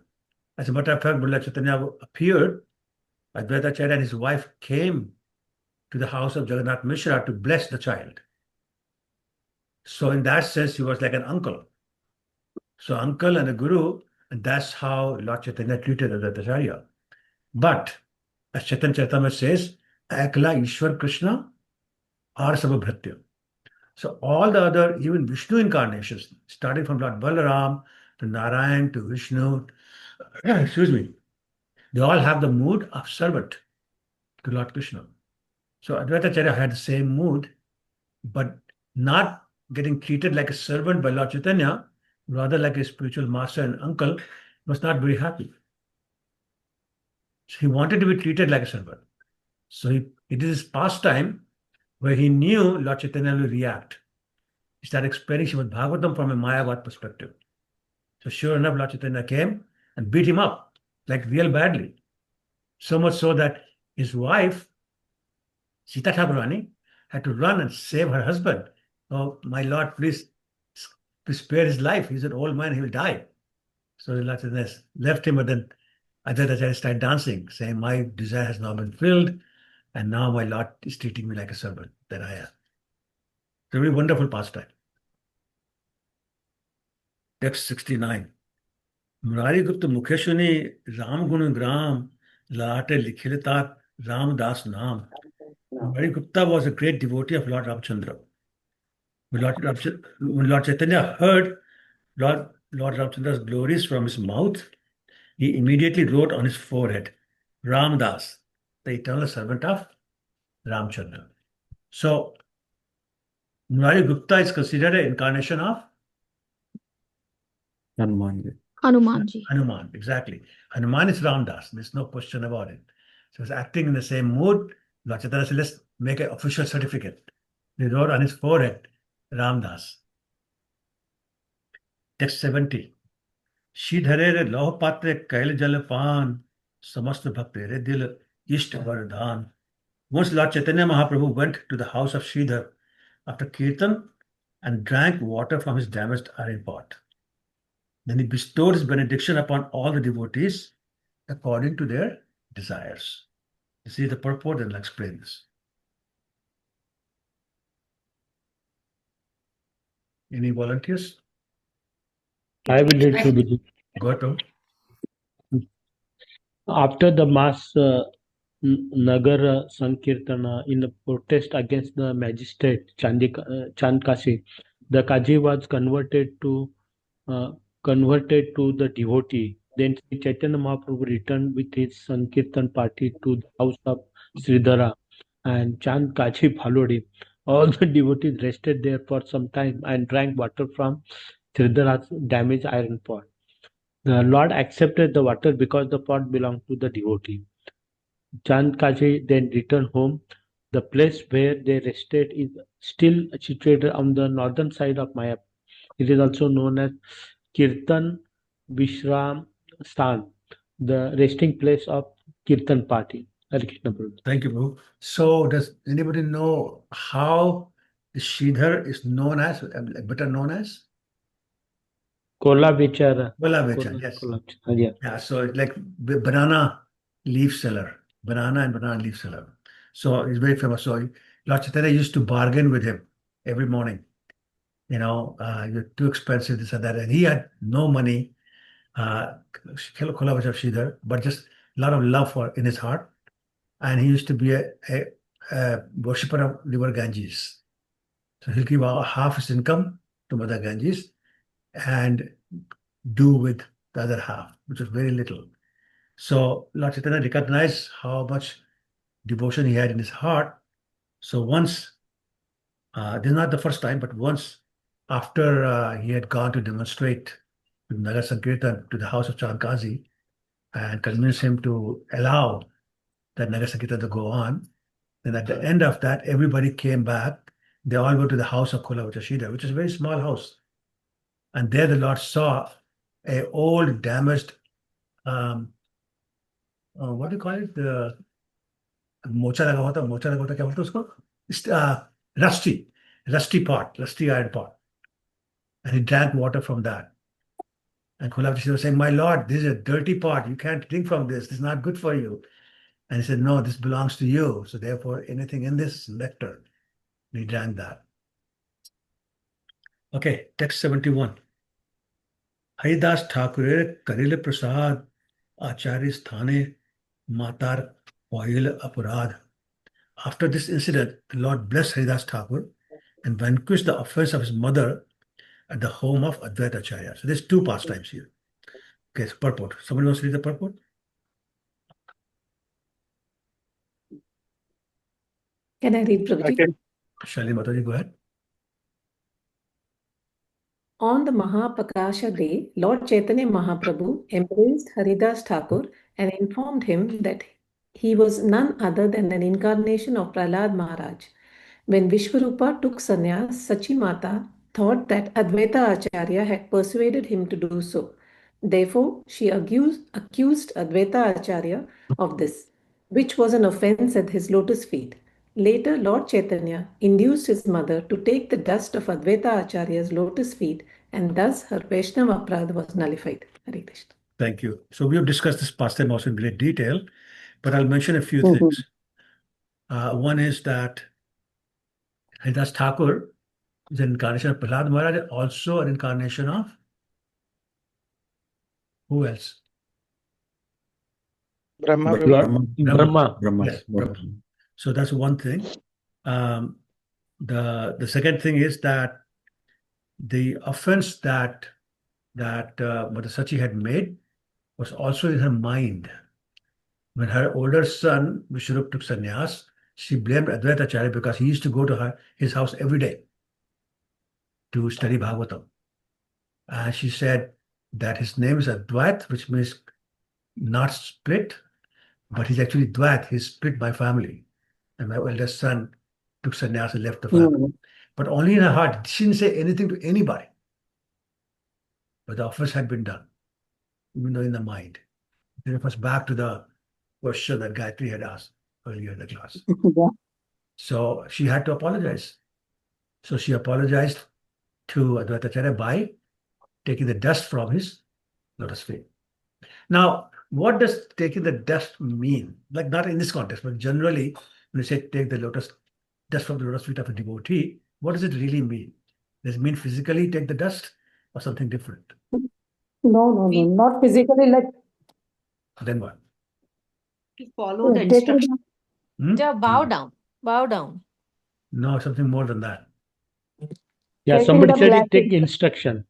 Speaker 1: As a matter of fact, when Lord Chaitanya appeared, Advaitacharya and his wife came to the house of Jagannath Mishra to bless the child. So in that sense, he was like an uncle. So uncle and a guru, and that's how Lord Chaitanya treated Advaitacharya. But as Chaitanya Charitamrita says, Ekla Ishwar Krishna are Sabhabhratya. So all the other, even Vishnu incarnations, starting from Lord Balaram to Narayan to Vishnu, excuse me, they all have the mood of servant to Lord Krishna. So Advaitacharya had the same mood, but not getting treated like a servant by Lord Chaitanya, rather like a spiritual master and uncle, was not very happy. So he wanted to be treated like a servant. So it is his pastime where he knew Lord Chaitanya will react. He started explaining Srimad Bhagavatam from a Mayavad perspective. So sure enough, Lord Chaitanya came and beat him up, like real badly. So much so that his wife, Sita Thakurani, had to run and save her husband. Oh, my Lord, please spare his life. He's an old man, he will die. So Lord Chaitanya left him, but then Advaitacharya started dancing, saying, my desire has now been filled, and now my Lord is treating me like a servant that I am. It's a very wonderful pastime. Text 69. Murari Gupta Mukheshwani Ram Gunu Gram Late Likhilita Ram Das Nam. Murari Gupta was a great devotee of Lord Ramchandra. When Lord Chaitanya heard Lord Ramchandra's glories from his mouth, he immediately wrote on his forehead, Ramdas, the eternal servant of Ramchandra. So, Murari Gupta is considered an incarnation of
Speaker 4: Hanuman.
Speaker 6: Hanumanji.
Speaker 1: Hanuman, exactly. Hanuman is Ramdas. There's no question about it. So he's acting in the same mood. Lord Chaitanya said, let's make an official certificate. He wrote on his forehead, Ramdas. Text 70. Shidhare loh patre kail jal pan, samast bhaktere dil isht vardhan. Once Lord Chaitanya Mahaprabhu went to the house of Sridhar after Kirtan and drank water from his damaged iron pot. Then he bestowed his benediction upon all the devotees according to their desires. This is the purport, and I'll explain this. Any volunteers?
Speaker 11: I will read through the.
Speaker 1: Go ahead.
Speaker 11: After the mass Nagar Sankirtana in a protest against the magistrate Chandkashi, the Kaji was converted to the devotee. Then Sri Chaitanya Mahaprabhu returned with his Sankirtan party to the house of Sridhara, and Chand Kaji followed him. All the devotees rested there for some time and drank water from Sridhara's damaged iron pot. The Lord accepted the water because the pot belonged to the devotee. Chand Kaji then returned home. The place where they rested is still situated on the northern side of Mayapur. It is also known as Kirtan Vishram Stan, the resting place of Kirtan party. Hare Krishna Prabhu.
Speaker 1: Thank you, Prabhu. So, does anybody know how the Sridhar is known as, better known as?
Speaker 11: Kola Vichara.
Speaker 1: Kola Vechar, yes.
Speaker 11: Yeah.
Speaker 1: Yeah, so it's like banana leaf seller, banana and banana leaf seller. So he's very famous. So Lord Chaitanya used to bargain with him every morning. You know, you're too expensive, this and that. And he had no money, Kola Vechar Sridhar, but just a lot of love in his heart. And he used to be a a worshipper of river Ganges. So he'll give half his income to Mother Ganges and do with the other half, which was very little. So Lord Chaitanya recognized how much devotion he had in his heart. So once, this is not the first time, but once after he had gone to demonstrate with Nagar Sankirtan to the house of Chankazi and convince him to allow that Nagar Sankirtan to go on, then at the end of that, everybody came back. They all went to the house of Kulavachashida, which is a very small house. And there the Lord saw a old damaged, what do you call it? The mocha लगा होता क्या बोलते हैं उसको? Rusty pot, rusty iron pot. And he drank water from that. And Kulavachashida was saying, my Lord, this is a dirty pot. You can't drink from this. This is not good for you. And he said, no, this belongs to you. So therefore, anything in this nectar, he drank that. Okay, text 71. Haridas Thakur Karile Prasad Acharya Sthane Matar Poil Aparad. After this incident, the Lord blessed Haridas Thakur and vanquished the offense of his mother at the home of Advaita Acharya. So there's two pastimes here. Okay, so purport. Somebody wants to read the purport?
Speaker 5: Can I read, Prabhuji?
Speaker 10: Okay.
Speaker 1: Shalini Mataji, go ahead.
Speaker 5: On the Mahapakasha day, Lord Chaitanya Mahaprabhu embraced Haridas Thakur and informed him that he was none other than an incarnation of Prahlad Maharaj. When Vishwarupa took sannyas, Sachi Mata thought that Advaita Acharya had persuaded him to do so. Therefore, she accused Advaita Acharya of this, which was an offense at his lotus feet. Later, Lord Chaitanya induced his mother to take the dust of Advaita Acharya's lotus feet, and thus her Vaishnava Aparadha was nullified. Hare Krishna.
Speaker 1: Thank you. So we have discussed this pastime also in great detail, but I'll mention a few things. One is that Haridas Thakur is an incarnation of Prahlad Maharaj, also an incarnation of who else?
Speaker 10: Brahma.
Speaker 11: Brahma.
Speaker 1: Yes, Brahma. So that's one thing. The second thing is that the offense that Mother Sachi had made was also in her mind. When her older son Vishwarup took sannyas, she blamed Advaita Acharya because he used to go to his house every day to study Bhagavatam. And she said that his name is Advait, which means not split, but he's actually Dvait. He's split by family. And my eldest son took sannyas and left the family. But only in her heart. She didn't say anything to anybody. But the offense had been done, even though in the mind. It refers back to the question that Gayatri had asked earlier in the class. So she had to apologize. So she apologized to Advaita Acharya by taking the dust from his lotus feet. Now, what does taking the dust mean? Like not in this context, but generally, when you say take the dust from the lotus feet of a devotee, what does it really mean? Does it mean physically take the dust or something different?
Speaker 5: No, not physically. Like
Speaker 1: Then what?
Speaker 8: To follow the instructions.
Speaker 3: Just bow down. Bow down.
Speaker 1: No, something more than that.
Speaker 11: Yeah, somebody said it take instruction.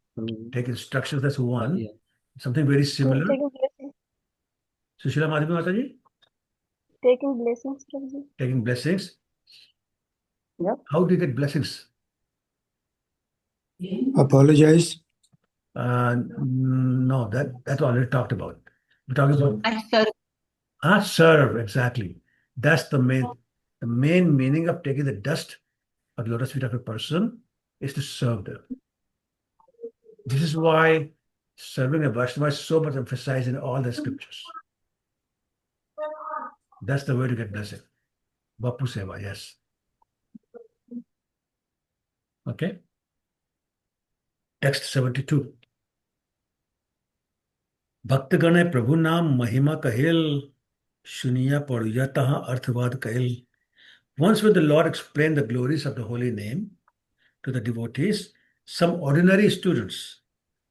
Speaker 1: Take instructions, that's one.
Speaker 11: Yeah.
Speaker 1: Something very similar.
Speaker 8: Taking blessings.
Speaker 1: Sushila Madhavi Mataji?
Speaker 8: Taking blessings, Prabhuji.
Speaker 1: Taking blessings.
Speaker 5: Yep.
Speaker 1: How do you get blessings?
Speaker 9: Apologize.
Speaker 1: No, that's already talked about. We're talking about
Speaker 7: serve.
Speaker 1: serve, exactly. That's the main meaning of taking the dust of the lotus feet of a person is to serve them. This is why serving a Vaishnava is so much emphasized in all the scriptures. That's the way to get blessing. Bapu Seva, yes. Okay. Text 72. Bhaktagane Prabhu Naam Mahima Kahil Shuniya Paduyataha Arthavad Kahil. Once when the Lord explained the glories of the holy name to the devotees, some ordinary students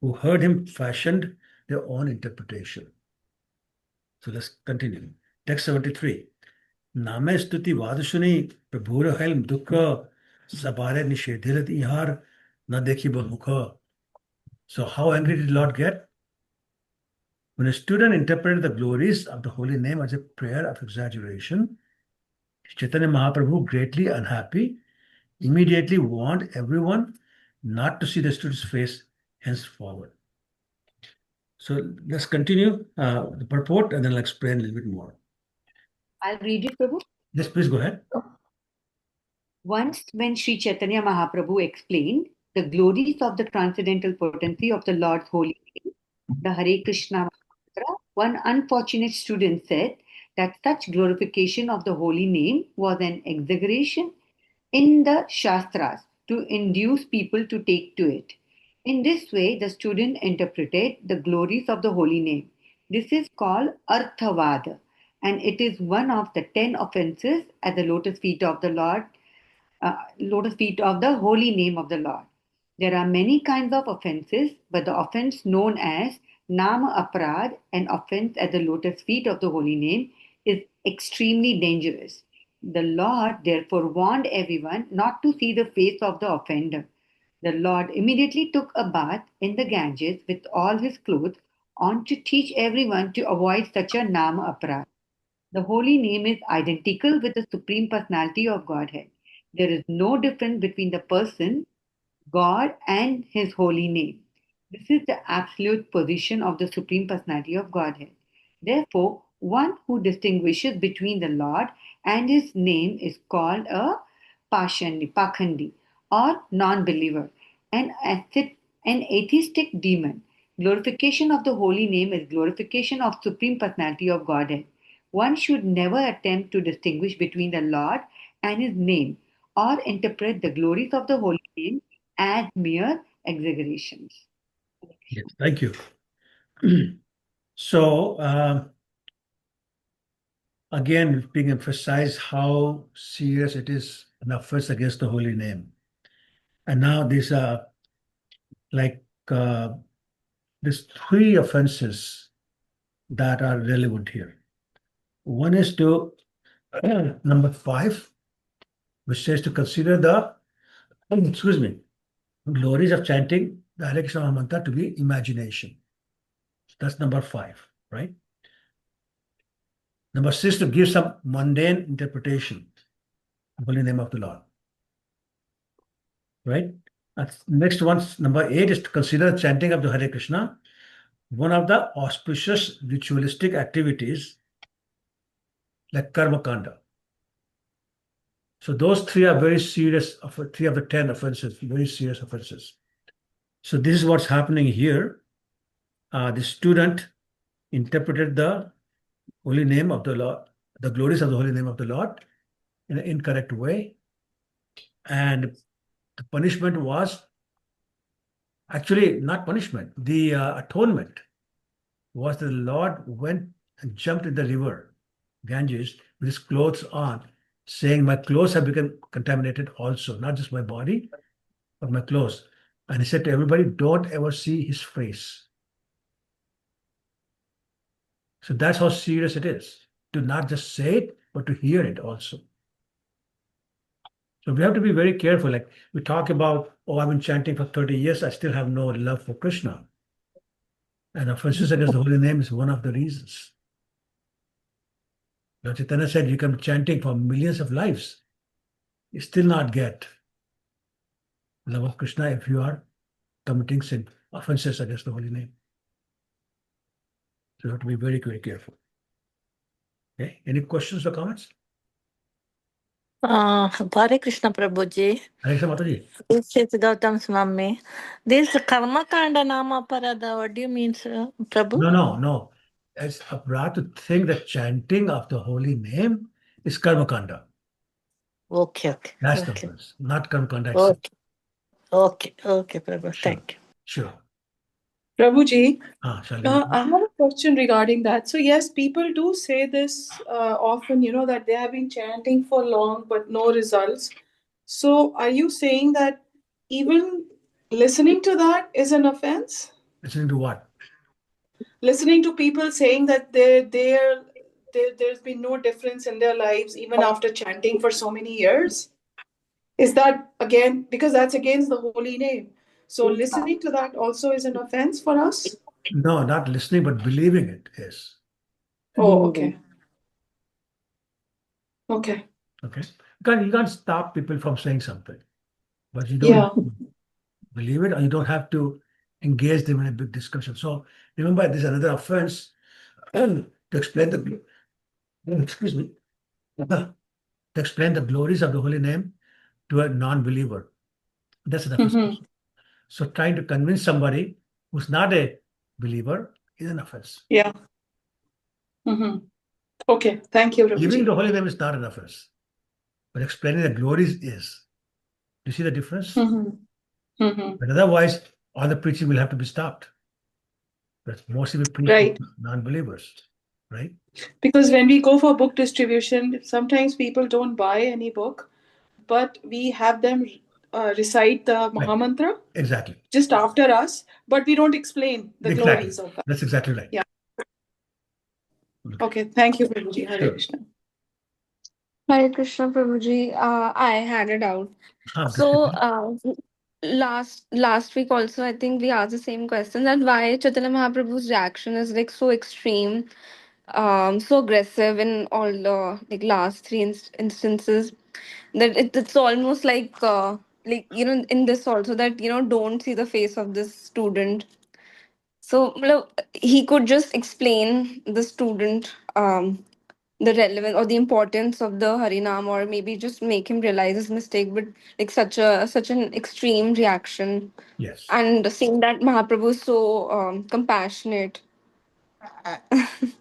Speaker 1: who heard him fashioned their own interpretation. So let's continue. Text 73. नामे स्तुति वादशुनि प्रभुर helm dukha sabare nishedhirat ihar na dekhi mukha. So how angry did Lord get? When a student interpreted the glories of the holy name as a prayer of exaggeration, Chaitanya Mahaprabhu, greatly unhappy, immediately warned everyone not to see the student's face henceforward. So let's continue the purport and then I'll explain a little bit more.
Speaker 12: I'll read it, Prabhu.
Speaker 1: Yes, please go ahead.
Speaker 12: Once, when Sri Chaitanya Mahaprabhu explained the glories of the transcendental potency of the Lord's holy name, the Hare Krishna mantra, one unfortunate student said that such glorification of the holy name was an exaggeration in the Shastras to induce people to take to it. In this way, the student interpreted the glories of the holy name. This is called Arthavada, and it is one of the 10 offenses at the lotus feet of the Lord, lotus feet of the holy name of the Lord. There are many kinds of offenses, but the offense known as Nama Aparad, an offense at the lotus feet of the holy name, is extremely dangerous. The Lord therefore warned everyone not to see the face of the offender. The Lord immediately took a bath in the Ganges with all his clothes on to teach everyone to avoid such a Nama Aparad. The holy name is identical with the Supreme Personality of Godhead. There is no difference between the person, God, and His holy name. This is the absolute position of the Supreme Personality of Godhead. Therefore, one who distinguishes between the Lord and His name is called a Pakhandi, or non-believer, an atheistic demon. Glorification of the holy name is glorification of Supreme Personality of Godhead. One should never attempt to distinguish between the Lord and His name or interpret the glories of the holy name as mere exaggerations.
Speaker 1: Yes, thank you. So, again, being emphasized how serious it is an offense against the holy name. And now these are like these three offenses that are relevant here. One is to number 5, which says to consider the glories of chanting the Hare Krishna mantra to be imagination. That's number 5, right? Number 6, to give some mundane interpretation of the holy name of the Lord, right? Next one, number 8, is to consider chanting of the Hare Krishna one of the auspicious ritualistic activities like karma kanda. So those three are very serious, 3 of the 10 offenses, very serious offenses. So this is what's happening here. The student interpreted the holy name of the Lord, the glories of the holy name of the Lord in an incorrect way. And the punishment was actually not punishment. The atonement was the Lord went and jumped in the river, Ganges, with his clothes on, saying, my clothes have become contaminated also, not just my body, but my clothes. And he said to everybody, don't ever see his face. So that's how serious it is, to not just say it, but to hear it also. So we have to be very careful. Like we talk about, oh, I've been chanting for 30 years, I still have no love for Krishna. And offenses against the holy name is one of the reasons. Lord Chaitanya said, you can be chanting for millions of lives, you still not get love of Krishna if you are committing sin, offenses against the holy name. So you have to be very, very careful. Okay, any questions or comments?
Speaker 13: Hare Krishna Prabhuji.
Speaker 1: Hare Krishna Mataji.
Speaker 13: This is Gautam's mummy. This karma kanda nama parada, what do you mean, sir, Prabhu?
Speaker 1: No. It's aparad to think that chanting of the holy name is karma kanda.
Speaker 13: Okay.
Speaker 1: That's the difference, not karma kanda itself.
Speaker 13: Okay, Prabhu.
Speaker 1: Sure.
Speaker 13: Thank you.
Speaker 1: Sure.
Speaker 14: Prabhuji,
Speaker 1: Shalini.
Speaker 14: I have a question regarding that. So yes, people do say this often, that they have been chanting for long, but no results. So are you saying that even listening to that is an offense?
Speaker 1: Listening to what?
Speaker 14: Listening to people saying that they're there's been no difference in their lives even after chanting for so many years? Is that again, because that's against the holy name? So listening to that also is an offense for us?
Speaker 1: No, not listening, but believing it is.
Speaker 14: Oh, okay. Okay.
Speaker 1: Okay. You can't stop people from saying something, but you don't
Speaker 14: Yeah.
Speaker 1: have to believe it, or you don't have to engage them in a big discussion. So remember, there's another offense to explain the excuse me to explain the glories of the holy name to a non-believer. That's an offense.
Speaker 14: Mm-hmm.
Speaker 1: So trying to convince somebody who's not a believer is an offense.
Speaker 14: Yeah. Mm-hmm. Okay. Thank you,
Speaker 1: Giving the
Speaker 14: Prabhuji.
Speaker 1: holy name is not an offense, but explaining the glories is. You see the difference?
Speaker 14: Mm-hmm. Mm-hmm.
Speaker 1: But otherwise, all the preaching will have to be stopped. But mostly we preach
Speaker 14: Right.
Speaker 1: to non-believers, right?
Speaker 14: Because when we go for book distribution, sometimes people don't buy any book, but we have them recite the
Speaker 1: Right.
Speaker 14: Mahamantra
Speaker 1: Exactly.
Speaker 14: just after us, but we don't explain the
Speaker 1: Exactly.
Speaker 14: glories of that.
Speaker 1: That's exactly right.
Speaker 14: Yeah.
Speaker 1: Okay.
Speaker 14: Okay. Thank you, Prabhuji. Hare
Speaker 1: Sure.
Speaker 14: Krishna.
Speaker 15: Hare Krishna Prabhuji, I had a doubt. So
Speaker 1: Krishna.
Speaker 15: last week also, I think we asked the same question, that why Chaitanya Mahaprabhu's reaction is like so extreme, so aggressive in all the like last three instances, that it's almost like in this also, that don't see the face of this student. So look, he could just explain the student the relevance or the importance of the Harinam, or maybe just make him realize his mistake. But like such an extreme reaction,
Speaker 1: Yes.
Speaker 15: and seeing that Mahaprabhu is so compassionate.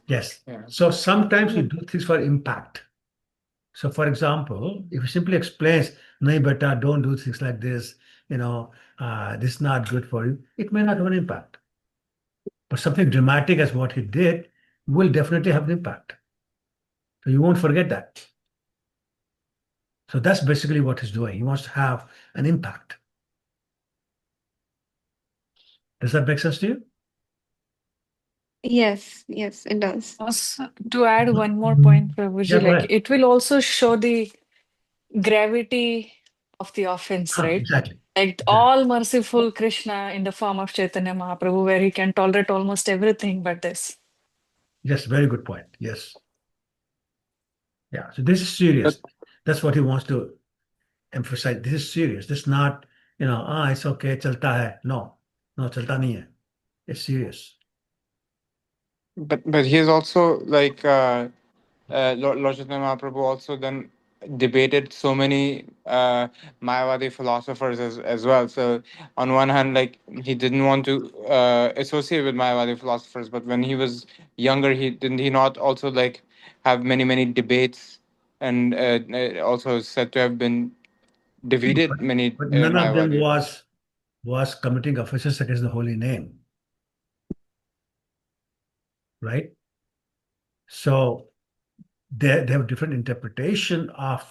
Speaker 1: Yes. So sometimes we do things for impact. So for example, if he simply explains, no, beta, don't do things like this, this is not good for you, it may not have an impact. But something dramatic as what he did will definitely have an impact. So you won't forget that. So that's basically what he's doing. He wants to have an impact. Does that make sense to you?
Speaker 15: Yes, it does.
Speaker 16: Also, to add one more point, Prabhuji,
Speaker 1: Yeah, go
Speaker 16: like
Speaker 1: ahead.
Speaker 16: it will also show the gravity of the offense, right?
Speaker 1: Exactly.
Speaker 16: Like all merciful Krishna in the form of Chaitanya Mahaprabhu, where he can tolerate almost everything but this.
Speaker 1: Yes, very good point. Yes. Yeah. So this is serious. That's what he wants to emphasize. This is serious. This is not, it's okay, chalta hai. No, chalta nahi hai. It's serious.
Speaker 17: But he is also like Lord Chaitanya Mahaprabhu also then debated so many Mayavadi philosophers as well. So on one hand, like he didn't want to associate with Mayavadi philosophers, but when he was younger, he not also like have many debates, and also said to have been defeated many
Speaker 1: But none of them
Speaker 17: Mayavadi.
Speaker 1: was committing offenses against the holy name, right? So they have different interpretation of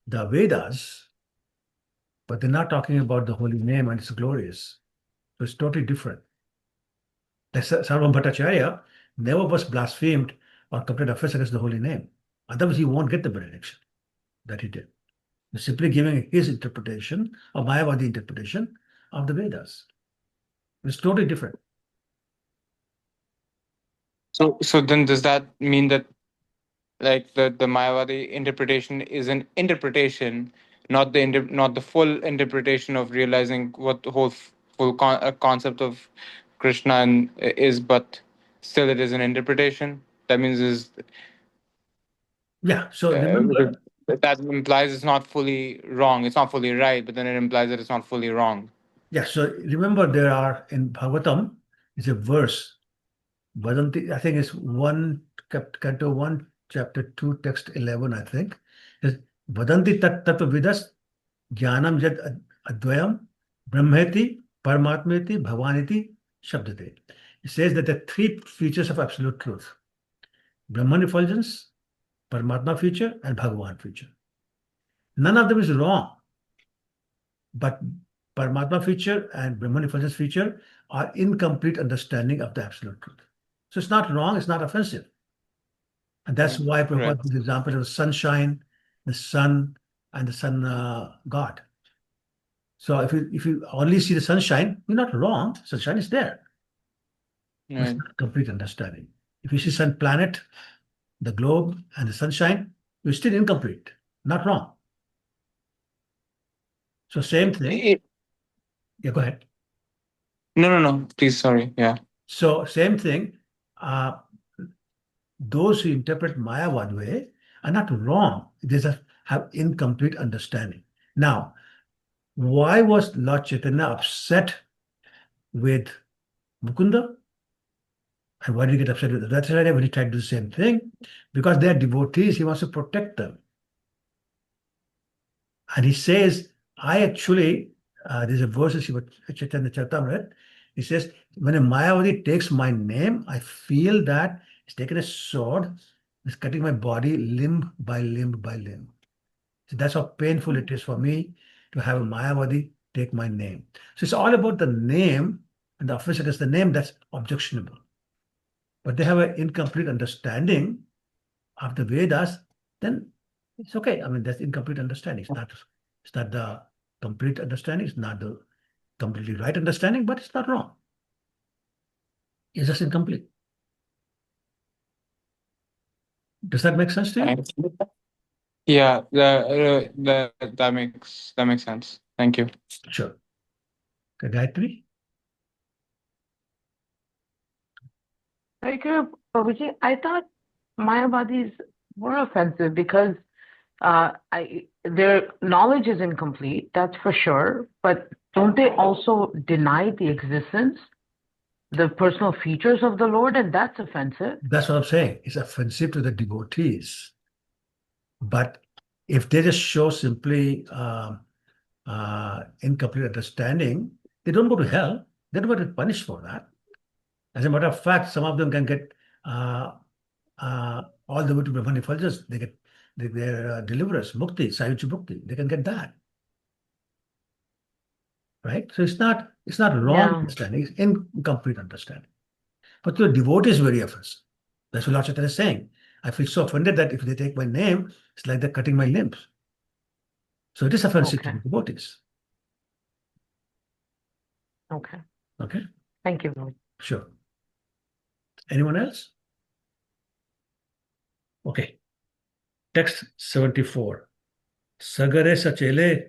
Speaker 1: the Vedas, but they're not talking about the holy name and its glories. So it's totally different. The Sarvam Bhattacharya never was blasphemed or committed offense against the holy name. Otherwise, he won't get the benediction that he did. He's simply giving his interpretation, a Mayavadi interpretation of the Vedas. It's totally different.
Speaker 17: So then does that mean that like the Mayavadi interpretation is an interpretation, not the full interpretation of realizing what the whole concept of Krishna is, but still it is an interpretation. That means is
Speaker 1: Yeah. So remember,
Speaker 17: that implies it's not fully wrong. It's not fully right, but then it implies that it's not fully wrong.
Speaker 1: yeah. So remember, there are in Bhagavatam, it's a verse. Vadanti, I think it's Canto 1, Chapter 2, Text 11, I think. Is Vadanti tat tattva vidas jnanam jad advayam brahmeti paramatmeti bhavaniti shabdate. It says that there are three features of absolute truth: Brahman effulgence, Paramatma feature, and Bhagavan feature. None of them is wrong, but Paramatma feature and Brahman effulgence feature are incomplete understanding of the absolute truth. So it's not wrong, it's not offensive. And that's why
Speaker 17: Right.
Speaker 1: Prabhupada gives the example of the sunshine, the sun, and the sun god. So if you only see the sunshine, you're not wrong. Sunshine is there. But it's
Speaker 17: Right.
Speaker 1: not complete understanding. If you see sun planet, the globe, and the sunshine, you're still incomplete. Not wrong. So same thing. Yeah, go ahead.
Speaker 17: No. Please, sorry. Yeah.
Speaker 1: So same thing. Those who interpret Mayavad way are not wrong. They just have incomplete understanding. Now, why was Lord Chaitanya upset with Mukunda? And why did he get upset with Ratharaya when he tried to do the same thing? Because they are devotees, he wants to protect them. And he says, I actually, there's a verse in Srimad Chaitanya Charitamrita. He says, when a Mayavadi takes my name, I feel that it's taken a sword, it's cutting my body limb by limb by limb. So that's how painful it is for me to have a Mayavadi take my name. So it's all about the name, and the officer is the name that's objectionable. But they have an incomplete understanding of the Vedas, then it's okay. I mean, that's incomplete understanding. It's not the complete understanding. It's not the completely right understanding, but it's not wrong. It's just incomplete. Does that make sense to you?
Speaker 17: Thanks. Yeah, that makes sense. Thank you.
Speaker 1: Sure. Okay, Gayatri?
Speaker 7: Like, Prabhuji, I thought Mayavadis were offensive because their knowledge is incomplete, that's for sure. But don't they also deny the existence, the personal features of the Lord, and that's offensive?
Speaker 1: That's what I'm saying. It's offensive to the devotees. But if they just show simply incomplete understanding, they don't go to hell. They don't get punished for that. As a matter of fact, some of them can get all the way to Brahmani Faljas. They get their deliverers, mukti, Sayuchi Mukti. They can get that. Right? So it's not wrong understanding, it's incomplete understanding. But to the devotee is very offensive. That's what Lord Chaitanya is saying. I feel so offended that if they take my name, it's like they're cutting my limbs. So it is offensive to the devotees.
Speaker 7: Okay.
Speaker 1: Okay?
Speaker 7: Thank you, Lord.
Speaker 1: Sure. Anyone else? Okay. Text 74. Sagare sachele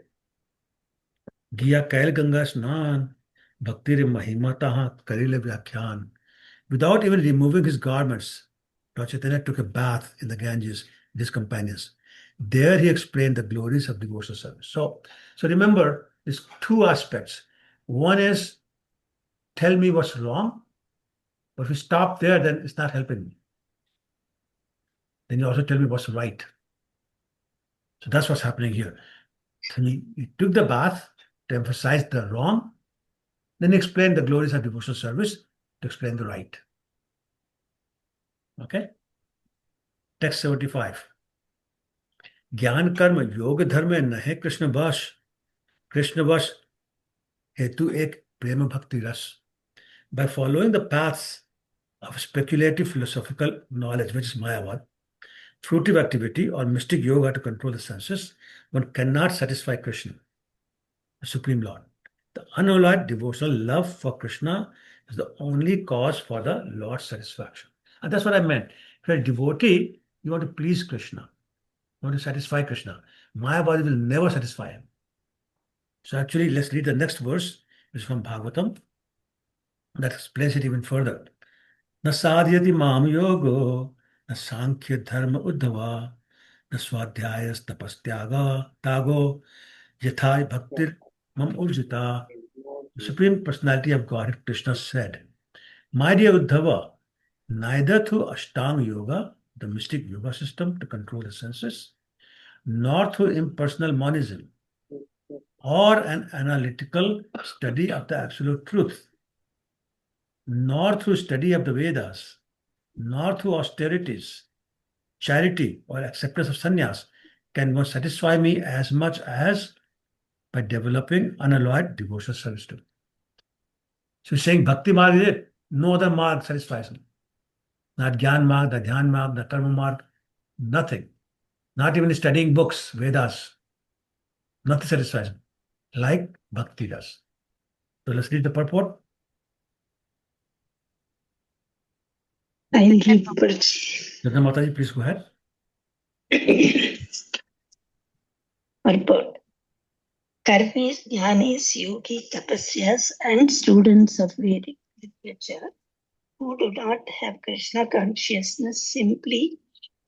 Speaker 1: giya kail ganga snan bhakti re mahimataha karile vyakhyan. Without even removing his garments, Lord Chaitanya took a bath in the Ganges with his companions. There he explained the glories of devotional service. So remember, there's two aspects. One is tell me what's wrong, but if you stop there, then it's not helping me. Then you also tell me what's right. So that's what's happening here. He took the bath to emphasize the wrong, then he explained the glories of devotional service to explain the right. Okay? Text 75. ज्ञान कर्म योग धर्म न है कृष्ण वश हेतु एक प्रेम भक्ति रस. By following the paths of speculative philosophical knowledge, which is Mayavad, fruitive activity or mystic yoga to control the senses, one cannot satisfy Krishna, the Supreme Lord. The unalloyed devotional love for Krishna is the only cause for the Lord's satisfaction. And that's what I meant. If you're a devotee, you want to please Krishna. You want to satisfy Krishna. Mayavadi will never satisfy him. So actually, let's read the next verse, which is from Bhagavatam. That explains it even further. Na sadhyati mam yogo, na sankhya dharma uddhava, na swadhyayas tapastyaga tago, yathai bhaktir mam urjita. The Supreme Personality of Godhead, Krishna said, my dear Uddhava, neither through Ashtanga Yoga, the mystic yoga system to control the senses, nor through impersonal monism, or an analytical study of the absolute truth, nor through study of the Vedas, nor through austerities, charity, or acceptance of sannyas can one satisfy me as much as by developing unalloyed devotional service to me. So he's saying Bhakti Marg is it. No other marg satisfies me. Not Gyan Marg, the Dhyan Marg, the Karma Marg. Nothing. Not even studying books, Vedas. Nothing satisfies me like bhakti does. So let's read the purport.
Speaker 18: I'll read purport.
Speaker 1: Jatna Mataji, please go ahead.
Speaker 18: Purport. Karmis, Jnanis, Yogi, Tapasyas, and students of Vedic literature who do not have Krishna consciousness simply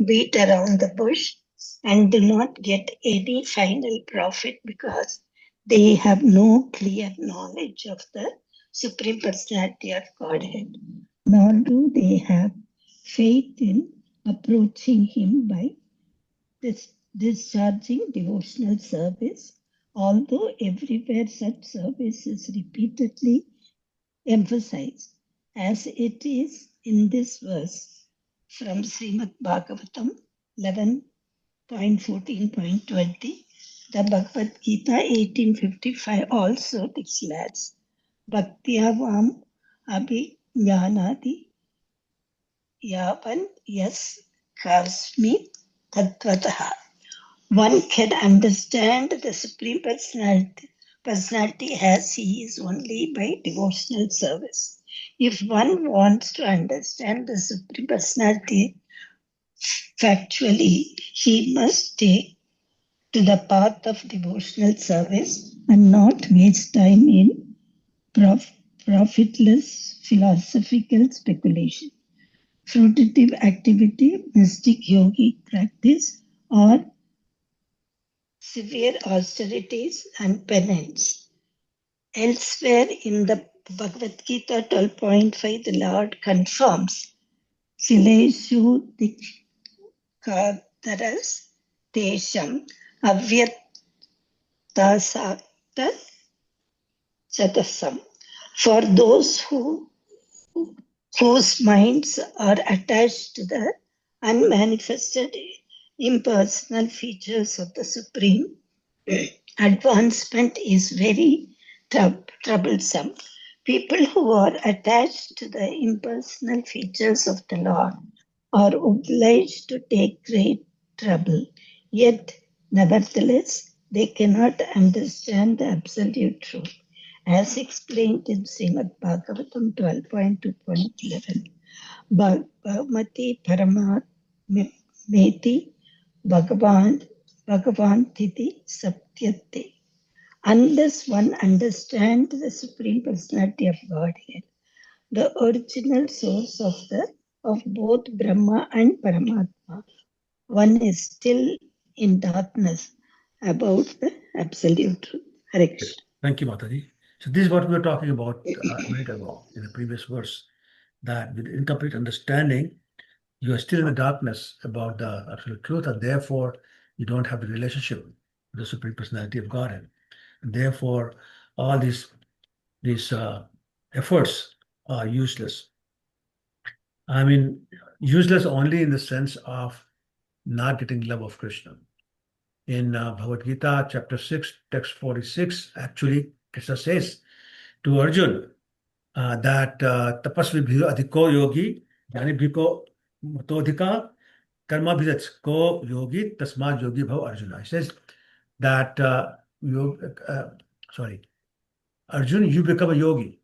Speaker 18: beat around the bush and do not get any final profit because they have no clear knowledge of the Supreme Personality of Godhead, nor do they have faith in approaching Him by discharging devotional service, although everywhere such service is repeatedly emphasized, as it is in this verse from Srimad Bhagavatam 11.14.20. The Bhagavad Gita 1855 also declares Bhaktyavam Abhijanati Yavan Yas Kasmi Tattvataha. One can understand the Supreme Personality as he is only by devotional service. If one wants to understand the Supreme Personality factually, he must take to the path of devotional service and not waste time in profitless philosophical speculation, fruitive activity, mystic yogic practice, or severe austerities and penance. Elsewhere in the Bhagavad Gita 12.5, the Lord confirms Sileshu Dikadaras Desham Avyaktasakta Chatasam. For those whose minds are attached to the unmanifested impersonal features of the Supreme, advancement is very troublesome. People who are attached to the impersonal features of the Lord are obliged to take great trouble. Yet, nevertheless, they cannot understand the absolute truth, as explained in Srimad Bhagavatam 12.2.11. Bhagavati Paramati Bhagavan Titi Saptyate. Unless one understands the Supreme Personality of Godhead, the original source of both Brahma and Paramatma, one is still in darkness about the absolute truth. Hare Krishna.
Speaker 1: Thank you, Mataji. So this is what we were talking about a minute ago in the previous verse, that with incomplete understanding, you are still in the darkness about the absolute truth, and therefore you don't have the relationship with the Supreme Personality of Godhead. And therefore, all these efforts are useless. I mean, useless only in the sense of not getting love of Krishna. In Bhagavad Gita, chapter 6, text 46, actually, Krishna says to Arjun that tapasvi bhiyo adhiko yogi, jnani bhiko matodhika, karma bhijat ko yogi, tasma yogi bhav Arjuna. He says that, Arjun, you become a yogi.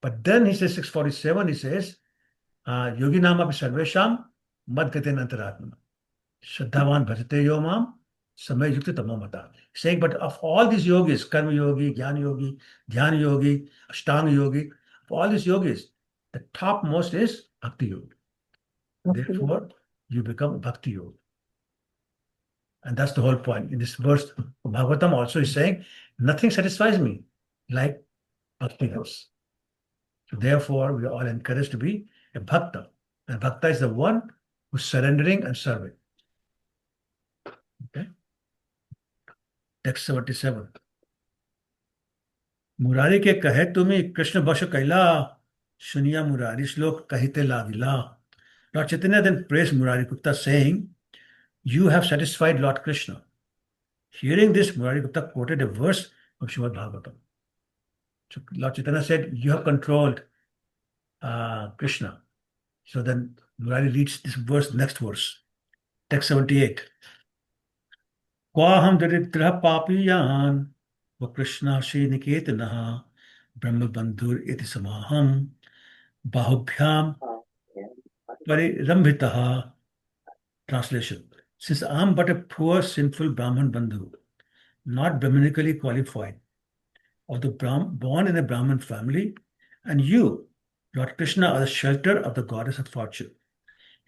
Speaker 1: But then he says, 647, he says, yogi nama api sarvesham mad gate antaratma. Shraddhavan bhajate yomam samay yukti tamamata. Saying, but of all these yogis, karma yogi, jnana yogi, dhyana yogi, ashtanga yogi, of all these yogis, the topmost is bhakti yogi. Therefore, you become bhakti yogi. And that's the whole point. In this verse, Bhagavatam also is saying, nothing satisfies me like bhakti does. So therefore, we are all encouraged to be a bhakta. And bhakta is the one who's surrendering and serving. Okay. Text 77. Murari के कहे तुम्हें कृष्ण बश कैला सुनिया Murari श्लोक कहते लागिला. Lord Chaitanya then praised Murari Gupta, saying, you have satisfied Lord Krishna. Hearing this, Murari Gupta quoted a verse of Srimad Bhagavatam. So Lord Chaitanya said, you have controlled Krishna. So then Murari reads this verse, next verse. Text 78. Kwaham daridra papiyan va Krishna Shri Niketanaha Brahma Bandhur iti samaham bahubhyam parirambhitaha. Translation. Since I am but a poor sinful Brahman Bandhu, not Brahmanically qualified, although born in a Brahmin family, and you, Lord Krishna, are the shelter of the goddess of fortune.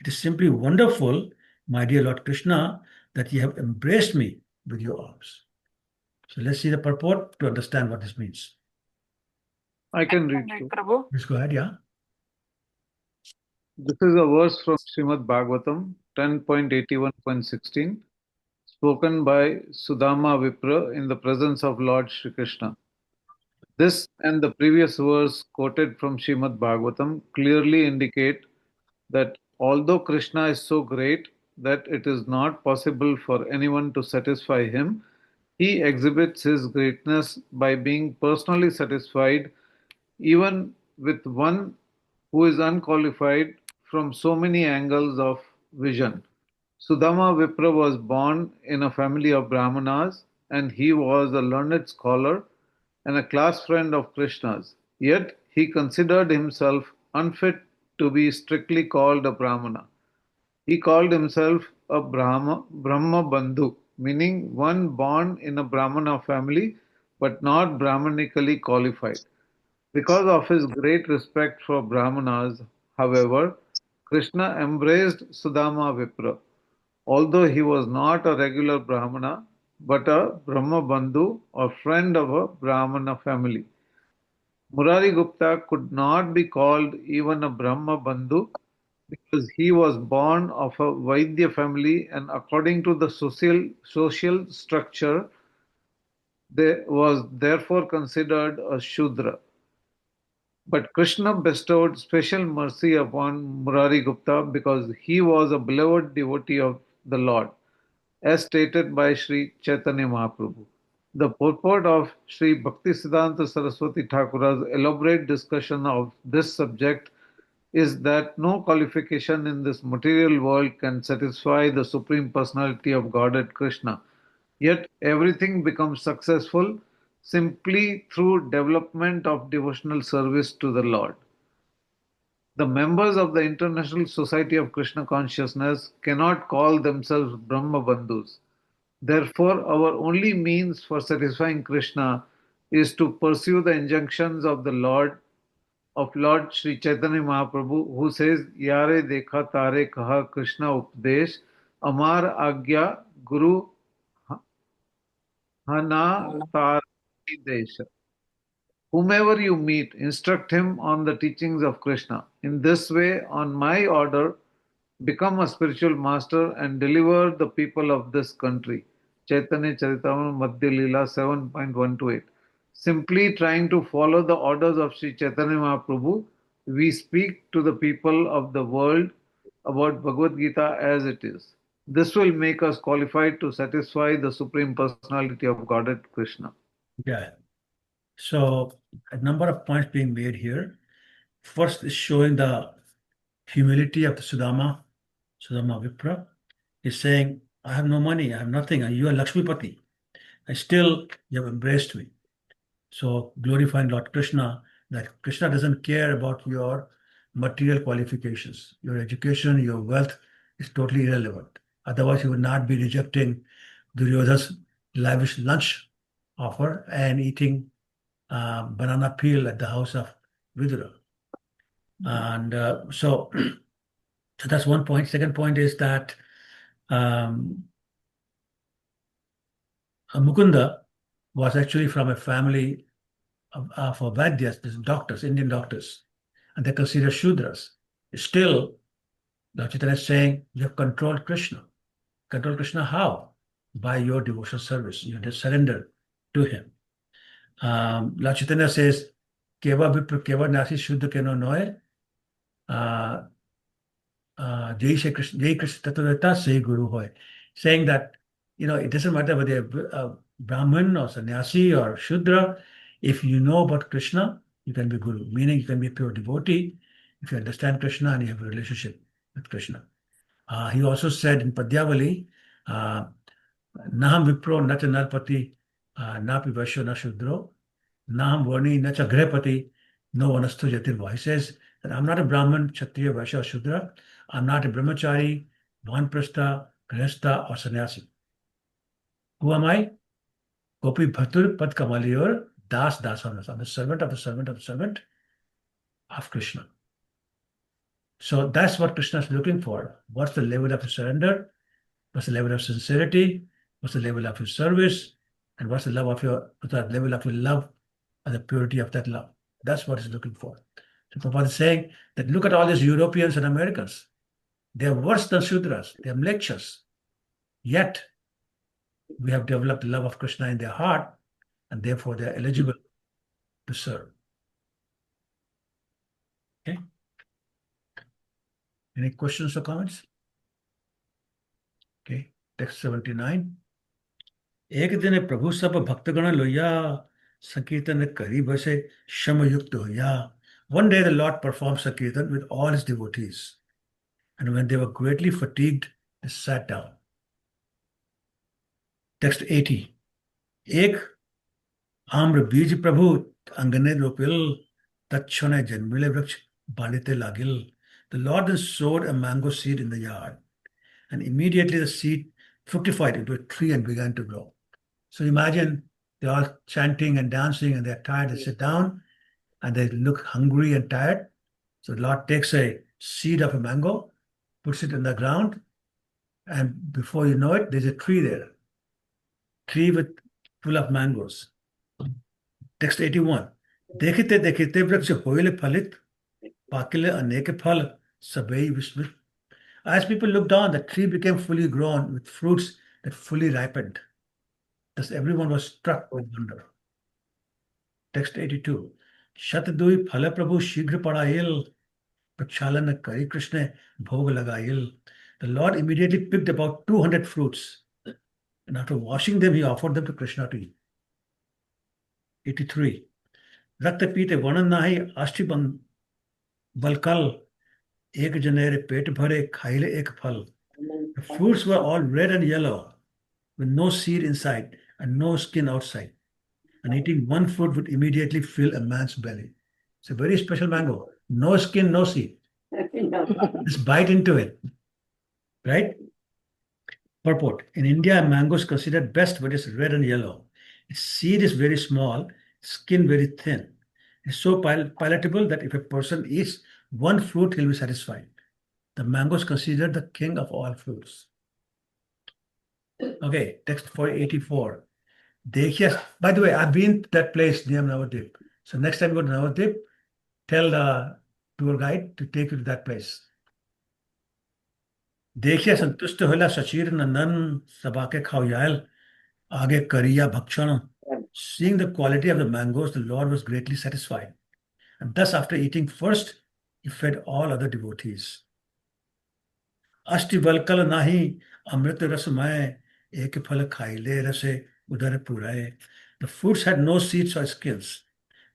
Speaker 1: It is simply wonderful, my dear Lord Krishna, that you have embraced me with your arms. So let's see the purport to understand what this means.
Speaker 19: I can read
Speaker 16: Right,
Speaker 19: too.
Speaker 16: Prabhu.
Speaker 1: Please go ahead, yeah.
Speaker 19: This is a verse from Srimad Bhagavatam 10.81.16, spoken by Sudama Vipra in the presence of Lord Shri Krishna. This and the previous verse quoted from Srimad Bhagavatam clearly indicate that although Krishna is so great that it is not possible for anyone to satisfy him, he exhibits his greatness by being personally satisfied even with one who is unqualified from so many angles of vision. Sudama Vipra was born in a family of Brahmanas and he was a learned scholar and a class friend of Krishna's. Yet he considered himself unfit to be strictly called a Brahmana. He called himself a Brahma Bandhu, meaning one born in a Brahmana family but not Brahmanically qualified. Because of his great respect for Brahmanas, however, Krishna embraced Sudama Vipra. Although he was not a regular Brahmana, but a Brahma Bandhu or friend of a Brahmana family. Murari Gupta could not be called even a Brahma Bandhu because he was born of a Vaidya family and according to the social structure, they was therefore considered a Shudra. But Krishna bestowed special mercy upon Murari Gupta because he was a beloved devotee of the Lord, as stated by Sri Chaitanya Mahaprabhu. The purport of Sri Bhaktisiddhanta Saraswati Thakura's elaborate discussion of this subject is that no qualification in this material world can satisfy the Supreme Personality of Godhead Krishna. Yet everything becomes successful simply through development of devotional service to the Lord. The members of the International Society of Krishna Consciousness cannot call themselves Brahma Bandhus. Therefore, our only means for satisfying Krishna is to pursue the injunctions of the Lord, of Lord Sri Chaitanya Mahaprabhu, who says, Yare dekha tare kaha Krishna updesh, amar agya guru hana tar desha. Whomever you meet, instruct him on the teachings of Krishna. In this way, on my order, become a spiritual master and deliver the people of this country. Chaitanya Charitamrita Madhya Lila 7.128. Simply trying to follow the orders of Sri Chaitanya Mahaprabhu, we speak to the people of the world about Bhagavad Gita as it is. This will make us qualified to satisfy the Supreme Personality of Godhead Krishna.
Speaker 1: Yeah. So a number of points being made here. First is showing the humility of the Sudama Vipra. He's saying, I have no money, I have nothing, and you are Lakshmipati. And still you have embraced me. So glorifying Lord Krishna, that Krishna doesn't care about your material qualifications. Your education, your wealth is totally irrelevant. Otherwise, you would not be rejecting Duryodhana's lavish lunch offer and eating banana peel at the house of Vidura. And so that's one point. Second point is that Mukunda was actually from a family of Vaidyas, doctors, Indian doctors, and they're considered Shudras. Still, Lord Chaitanya is saying, you have controlled Krishna. Control Krishna how? By your devotional service. You just surrender to him. Lord Chaitanya says, Keva Vipra Keva Nasi Shuddha Keno Noe, Jai Shri Krishna, Jai Krishna Tattva Say Guru Hoy. Saying that, it doesn't matter whether you're a Brahmin or sannyasi or Shudra, if you know about Krishna, you can be Guru, meaning you can be a pure devotee if you understand Krishna and you have a relationship with Krishna. He also said in Padyavali, Naham Vipro Nacha Narpati, Napi Vaishyo Na Shudro, Naham Varni Nacha Grehpati, no Vanastu Jatirva. He says that I'm not a Brahman, Kshatriya, Vaishya, or Shudra. I'm not a Brahmachari, Vanprastha, Grihastha, or Sannyasi. Who am I? Gopi Bhatur Pad Kamaliyor Das Dasanas. I'm the servant of the servant of the servant of Krishna. So that's what Krishna is looking for. What's the level of surrender? What's the level of sincerity? What's the level of your service? And what's the level of your love and the purity of that love? That's what he's looking for. So Prabhupada is saying that look at all these Europeans and Americans. They're worse than Shudras. They're mlechas. Yet we have developed the love of Krishna in their heart, and therefore they're eligible to serve. Okay. Any questions or comments? Okay. Text 79. एक दिन प्रभु सब भक्तगण लोया संकीर्तन करी बसे शम युक्त होया. One day the Lord performed Sankirtan with all his devotees. And when they were greatly fatigued, they sat down. Text 80. एक आम्र बीज प्रभु अंगने रोपिल तत्क्षणे जन्मिले वृक्ष बालिते लागिल. The Lord then sowed a mango seed in the yard, and immediately the seed fructified into a tree and began to grow. So imagine they're all chanting and dancing and they're tired. They sit down and they look hungry and tired. So the Lord takes a seed of a mango, puts it in the ground, and before you know it, there's a tree there. Tree with full of mangoes. Text 81. देखते देखते वृक्ष होइले फलित पाकिले अनेक फल सबई विस्मित. As people looked on, the tree became fully grown with fruits that fully ripened. Thus everyone was struck with wonder. Text 82. Shatadui phala prabhu shighra padail prakshalan kari Krishna bhog lagail. The Lord immediately picked about 200 fruits, and after washing them, he offered them to Krishna to eat. 83. Rakta pite vanan nahi ashti balkal ek janere pet bhare khaile ek phal. The fruits were all red and yellow, with no seed inside and no skin outside. And eating one fruit would immediately fill a man's belly. It's a very special mango. No skin, no seed. Just bite into it. Right? Purport. In India, mango is considered best when it's red and yellow. Its seed is very small, skin very thin. It's so palatable that if a person eats one fruit, he'll be satisfied. The mango is considered the king of all fruits. Okay, text 484. By the way, I've been to that place near Navadip. So next time you go to Navadip, tell the tour guide to take you to that place. देखिए संतुष्ट होला सचीर नंदन सबा के खाओ आगे करिया भक्षण. Seeing the quality of the mangoes, the Lord was greatly satisfied. And thus, after eating first, he fed all other devotees. अष्टि बलकल नाही अमृत रसमय एक फल खाइले रसे उदर पुराए. The fruits had no seeds or skins.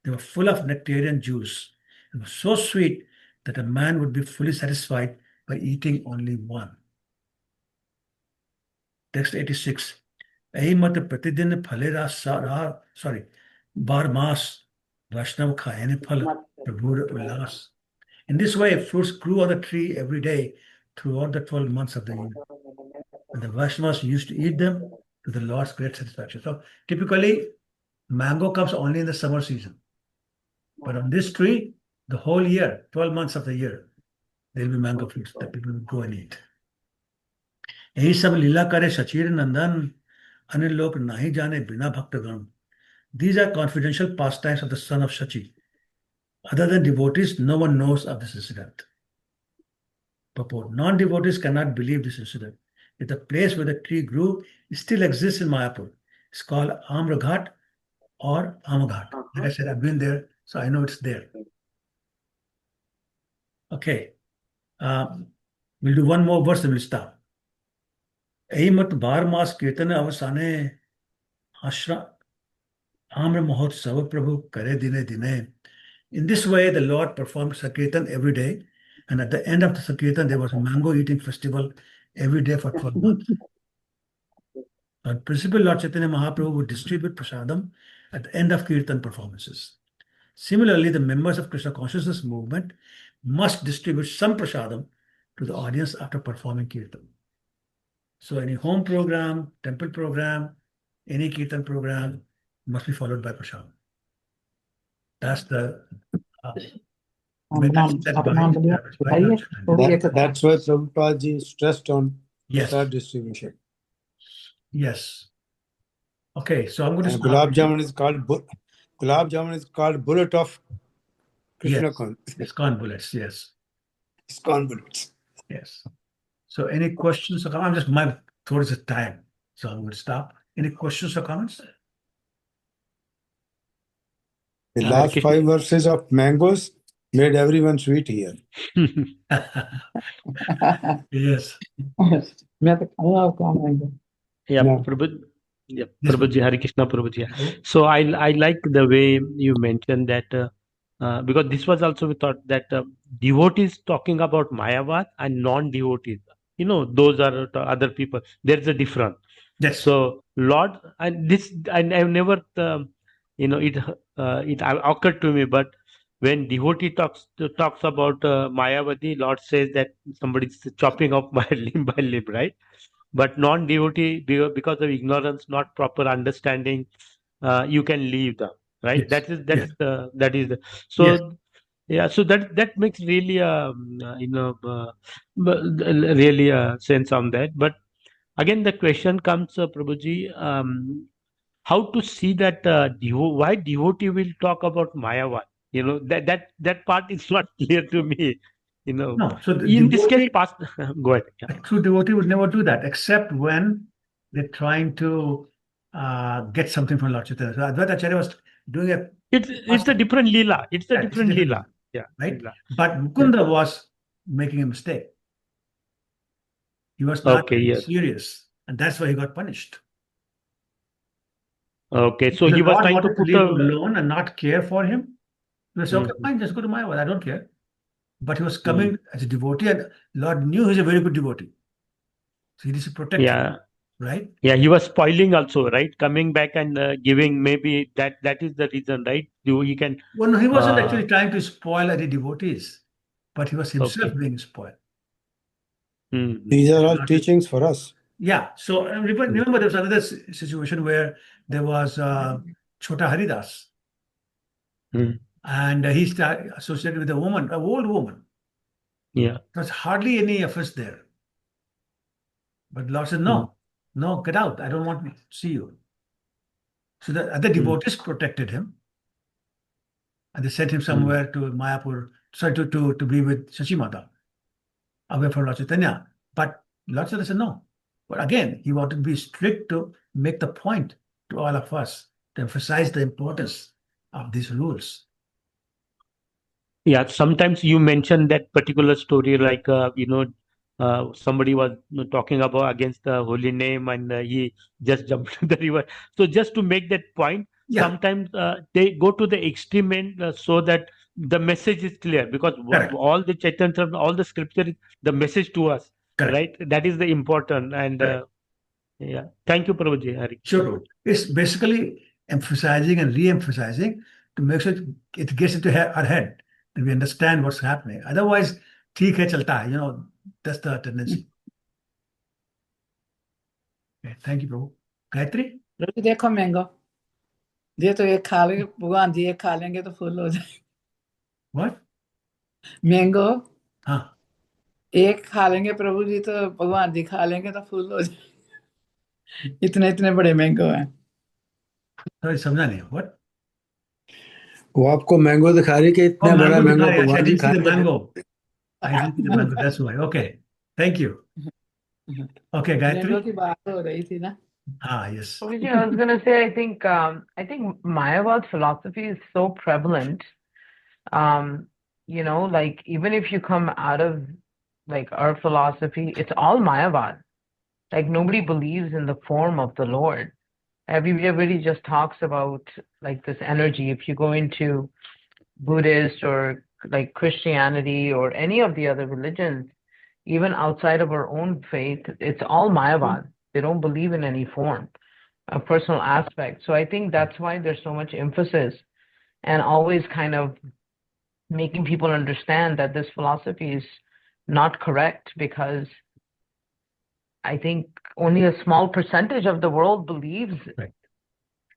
Speaker 1: They were full of nectarian juice. It was so sweet that a man would be fully satisfied by eating only one. Text 86. यही मत प्रतिदिन फलेरा बार मास वैष्णव खाए फल प्रभुर उल्लास. In this way, fruits grew on the tree every day throughout the 12 months of the year. And the Vaishnavas used to eat them to the Lord's great satisfaction. So typically, mango comes only in the summer season. But on this tree, the whole year, 12 months of the year, there will be mango fruits that people will go and eat. यही सब लीला करे सचीर नंदन अन्य लोक नहीं जाने बिना भक्तगण. These are confidential pastimes of the son of Shachi. Other than devotees, no one knows of this incident. Purport. Non-devotees cannot believe this incident. If the place where the tree grew still exists in Mayapur, it's called Amraghat or Amaghat. Like I said, I've been there, so I know it's there. Okay. We'll do one more verse and we'll stop. Aimat bar mas kirtan avasane ashra amra mahotsav prabhu kare dine dine. In this way, the Lord performed Sankirtan every day, And at the end of the Sankirtan, there was a mango eating festival every day for 12 months. On principle, Lord Chaitanya Mahaprabhu would distribute prasadam at the end of Kirtan performances. Similarly, the members of Krishna consciousness movement must distribute some prasadam to the audience after performing Kirtan. So any home program, temple program, any Kirtan program must be followed by prasadam. That's the method set by Lord Chaitanya.
Speaker 9: That's why Prabhupada ji stressed on
Speaker 1: Yes.
Speaker 9: prasad distribution.
Speaker 1: Yes. Okay, so I'm going to
Speaker 9: And
Speaker 1: stop.
Speaker 9: Gulab Jamun is called bullet of Krishna
Speaker 1: Yes.
Speaker 9: consciousness.
Speaker 1: ISKCON bullets, yes.
Speaker 9: ISKCON bullets.
Speaker 1: Yes. So any questions or comments? I'm just my throat is time, so I'm going to stop. Any questions or comments?
Speaker 9: The last 5 verses of mangoes made everyone sweet here.
Speaker 1: Yes.
Speaker 11: Yeah,
Speaker 9: No.
Speaker 11: Prabhu. Yeah,
Speaker 1: Yes,
Speaker 11: Prabhuji, Hare Krishna, Prabhuji. So I like the way you mentioned that because this was also we thought that devotees talking about Mayavad and non-devotees, those are the other people. There's a difference.
Speaker 1: Yes.
Speaker 11: So Lord, and this, and I've never, it occurred to me, but when devotee talks about Mayavadi, Lord says that somebody's chopping off my limb by limb, right? But non-devotee, because of ignorance, not proper understanding, you can leave them, right?
Speaker 1: Yes. Yes.
Speaker 11: That is the, so
Speaker 1: Yes.
Speaker 11: yeah, so that makes really really sense on that. But again, the question comes, Prabhuji, how to see that why devotee will talk about Mayavad? That part is not clear to me.
Speaker 1: No, so the
Speaker 11: In this case,
Speaker 1: devotee,
Speaker 11: past. Go ahead. Yeah.
Speaker 1: a true devotee would never do that, except when they're trying to get something from Lord Chaitanya. So Advaita Acharya was doing a
Speaker 11: It's a different Lila. It's a
Speaker 1: yeah,
Speaker 11: different Lila. Yeah,
Speaker 1: right?
Speaker 11: Lila.
Speaker 1: But Mukunda was making a mistake. He was not
Speaker 11: Okay, yes.
Speaker 1: serious, and that's why he got punished.
Speaker 11: Okay, so
Speaker 1: The
Speaker 11: he was
Speaker 1: Lord
Speaker 11: trying to
Speaker 1: wanted to
Speaker 11: put
Speaker 1: leave him
Speaker 11: a.
Speaker 1: alone and not care for him. He said, okay, fine, just go to Mayavad. I don't care. But he was coming as a devotee, and Lord knew he's a very good devotee. So he needs to protect him,
Speaker 11: Yeah,
Speaker 1: right?
Speaker 11: yeah, he was spoiling also, right? Coming back and giving, maybe that is the reason, right? He can.
Speaker 1: Well, no, he wasn't actually trying to spoil any devotees, but he was himself
Speaker 11: Okay.
Speaker 1: being spoiled.
Speaker 9: These are all teachings for us.
Speaker 1: Yeah. So remember, there was another situation where there was Chota Haridas, and he started associated with a woman, an old woman.
Speaker 11: Yeah.
Speaker 1: There's hardly any offense there. But Lord said, no, get out. I don't want to see you. So the other devotees protected him, and they sent him somewhere to Mayapur, sorry, to be with Shashimata, away from Lord Chaitanya. But Lord Chaitanya said no. But again, he wanted to be strict to make the point to all of us, to emphasize the importance of these rules.
Speaker 11: Yeah, sometimes you mention that particular story, like somebody was talking about against the holy name, and he just jumped to the river. So just to make that point, sometimes they go to the extreme end so that the message is clear, because all the Chaitanya, all the scripture is the message to us, right? That is the important. And yeah, thank you, Prabhuji. Hari.
Speaker 1: Sure. It's basically emphasizing and re-emphasizing to make sure it gets into our head, that we understand what's happening. Otherwise, theek hai chalta hai, that's the tendency. Okay, thank you, Prabhu. Gayatri?
Speaker 20: देखो mango ये तो एक खा लेंगे भगवान जी एक खा लेंगे तो फुल हो जाए
Speaker 1: What?
Speaker 20: मैंगो
Speaker 1: हाँ
Speaker 20: एक खा लेंगे प्रभु जी तो भगवान जी खा लेंगे तो फुल हो जाए इतने इतने बड़े मैंगो हैं
Speaker 1: Sorry, समझा नहीं. What?
Speaker 9: वो आपको मैंगो दिखा रही कि इतना बड़ा
Speaker 1: mango
Speaker 9: मैंगो
Speaker 1: दिखा रही है.
Speaker 9: भगवान
Speaker 1: I
Speaker 9: जी
Speaker 1: didn't see the
Speaker 9: खाएंगे
Speaker 1: mango. I didn't see the mango. That's why. Okay. Thank you. Okay,
Speaker 20: mango
Speaker 1: Gayatri?
Speaker 20: की बात हो रही थी ना
Speaker 1: Ah, yes.
Speaker 7: Obviously, I was gonna say, I think Mayavad's philosophy is so prevalent. Like even if you come out of like our philosophy, it's all Mayavad. Like nobody believes in the form of the Lord. Everybody just talks about like this energy. If you go into Buddhist or like Christianity or any of the other religions, even outside of our own faith, it's all Mayavad. They don't believe in any form, a personal aspect. So I think that's why there's so much emphasis and always kind of making people understand that this philosophy is not correct, because I think only a small percentage of the world believes
Speaker 1: Right.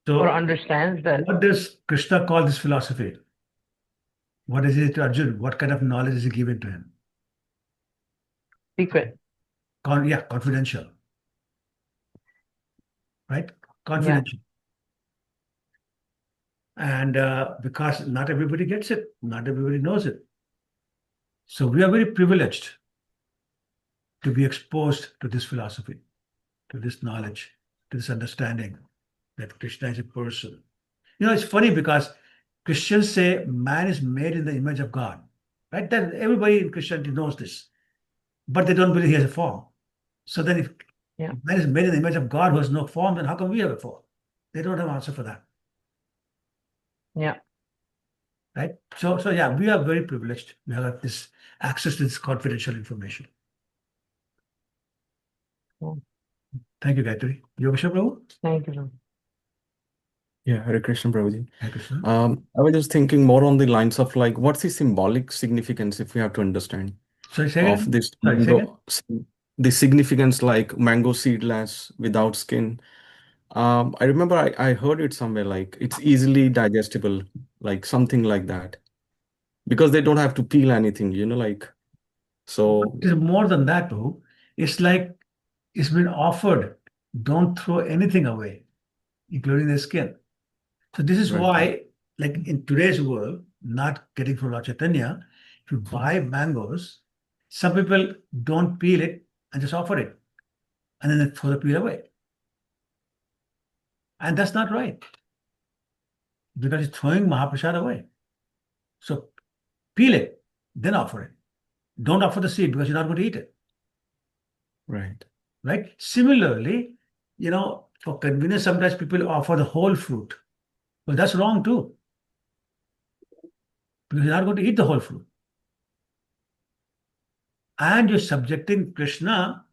Speaker 7: or
Speaker 1: So
Speaker 7: understands that.
Speaker 1: what does Krishna call this philosophy? What is it to Arjun? What kind of knowledge is he given to him?
Speaker 7: Secret.
Speaker 1: Yeah, confidential. Right? Confidential. And because not everybody gets it, not everybody knows it. So we are very privileged to be exposed to this philosophy, to this knowledge, to this understanding that Krishna is a person. You know, it's funny because Christians say man is made in the image of God, right? Then everybody in Christianity knows this, but they don't believe he has a form. So then if man is made in the image of God who has no form, then how come we have a form? They don't have an answer for that.
Speaker 7: Yeah.
Speaker 1: Right? So yeah, we are very privileged. We have this access to this confidential information. Thank you, Gayatri. Yogesha Prabhu?
Speaker 7: Thank you.
Speaker 4: Yeah, Hare Krishna, Prabhuji.
Speaker 1: Hare Krishna.
Speaker 4: I was just thinking more on the lines of like, what's the symbolic significance, if we have to understand,
Speaker 1: Sorry, say again?
Speaker 4: of this
Speaker 1: Sorry, say
Speaker 4: mango, the significance like mango seedless without skin. I remember I heard it somewhere like it's easily digestible, like something like that, because they don't have to peel anything, like, so.
Speaker 1: It is more than that, too. It's like it's been offered. Don't throw anything away, including the skin. So this is
Speaker 4: Right.
Speaker 1: why, like in today's world, not getting from Lord Chaitanya, if you buy mangoes, some people don't peel it and just offer it, and then they throw the peel away. And that's not right, because it's throwing Mahaprasad away. So peel it, then offer it. Don't offer the seed because you're not going to eat it.
Speaker 4: Right.
Speaker 1: Right? Similarly, for convenience, sometimes people offer the whole fruit. Well, that's wrong too, because you're not going to eat the whole fruit. And you're subjecting Krishna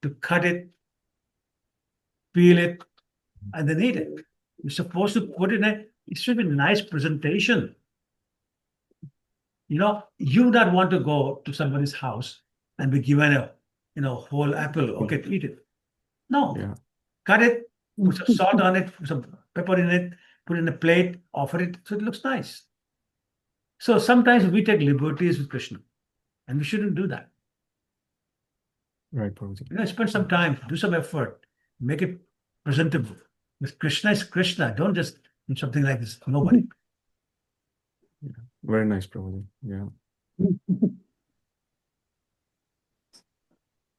Speaker 1: to cut it, peel it, and then eat it. You're supposed to put it should be a nice presentation. You would not want to go to somebody's house and be given a whole apple. Okay, eat it. No.
Speaker 4: Yeah.
Speaker 1: Cut it, put some salt on it, put some pepper in it, put it in a plate, offer it so it looks nice. So sometimes we take liberties with Krishna, and we shouldn't do that.
Speaker 4: Right, Prabhuji.
Speaker 1: Spend some time, do some effort, make it presentable. Because Krishna is Krishna. Don't just do something like this. Nobody.
Speaker 4: Yeah. Very nice, Prabhuji. Yeah.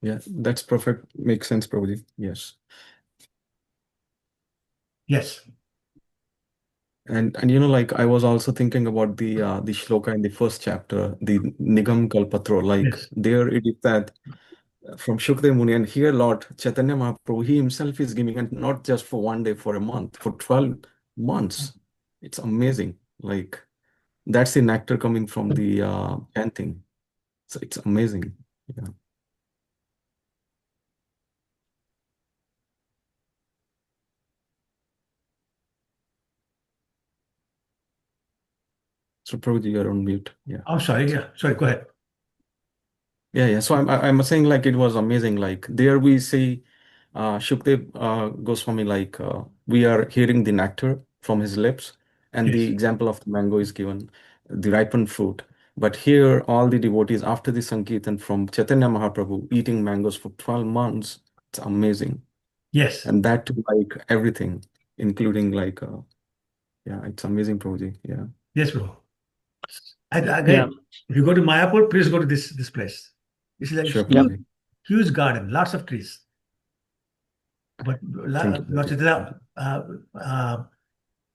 Speaker 4: Yeah, that's perfect. Makes sense, Prabhuji. Yes.
Speaker 1: Yes.
Speaker 4: And like I was also thinking about the shloka in the first chapter, the Nigam Kalpatro, like
Speaker 1: Yes.
Speaker 4: there it is that from Shukdev Muni, and here Lord Chaitanya Mahaprabhu, he himself is giving, and not just for one day, for a month, for 12 months. It's amazing. Like that's the nectar coming from the chanting. So it's amazing. Yeah. So Prabhuji, you're on mute. Yeah.
Speaker 1: I'm sorry. Yeah. Sorry. Go ahead.
Speaker 4: Yeah. So I'm saying like it was amazing. Like there we see Shukdev Goswami, like we are hearing the nectar from his lips, and the
Speaker 1: Yes.
Speaker 4: example of the mango is given, the ripened fruit. But here, all the devotees after the Sankirtan from Chaitanya Mahaprabhu eating mangoes for 12 months, it's amazing.
Speaker 1: Yes.
Speaker 4: And that too, like everything, including like, yeah, it's amazing, Prabhuji. Yeah.
Speaker 1: Yes, bro. And again, if you go to Mayapur, please go to this place. This is like
Speaker 4: Sure,
Speaker 1: huge,
Speaker 4: Prabhuji.
Speaker 1: huge garden, lots of trees. But
Speaker 4: Thank you,
Speaker 1: Lord
Speaker 4: Prabhuji.
Speaker 1: Chaitanya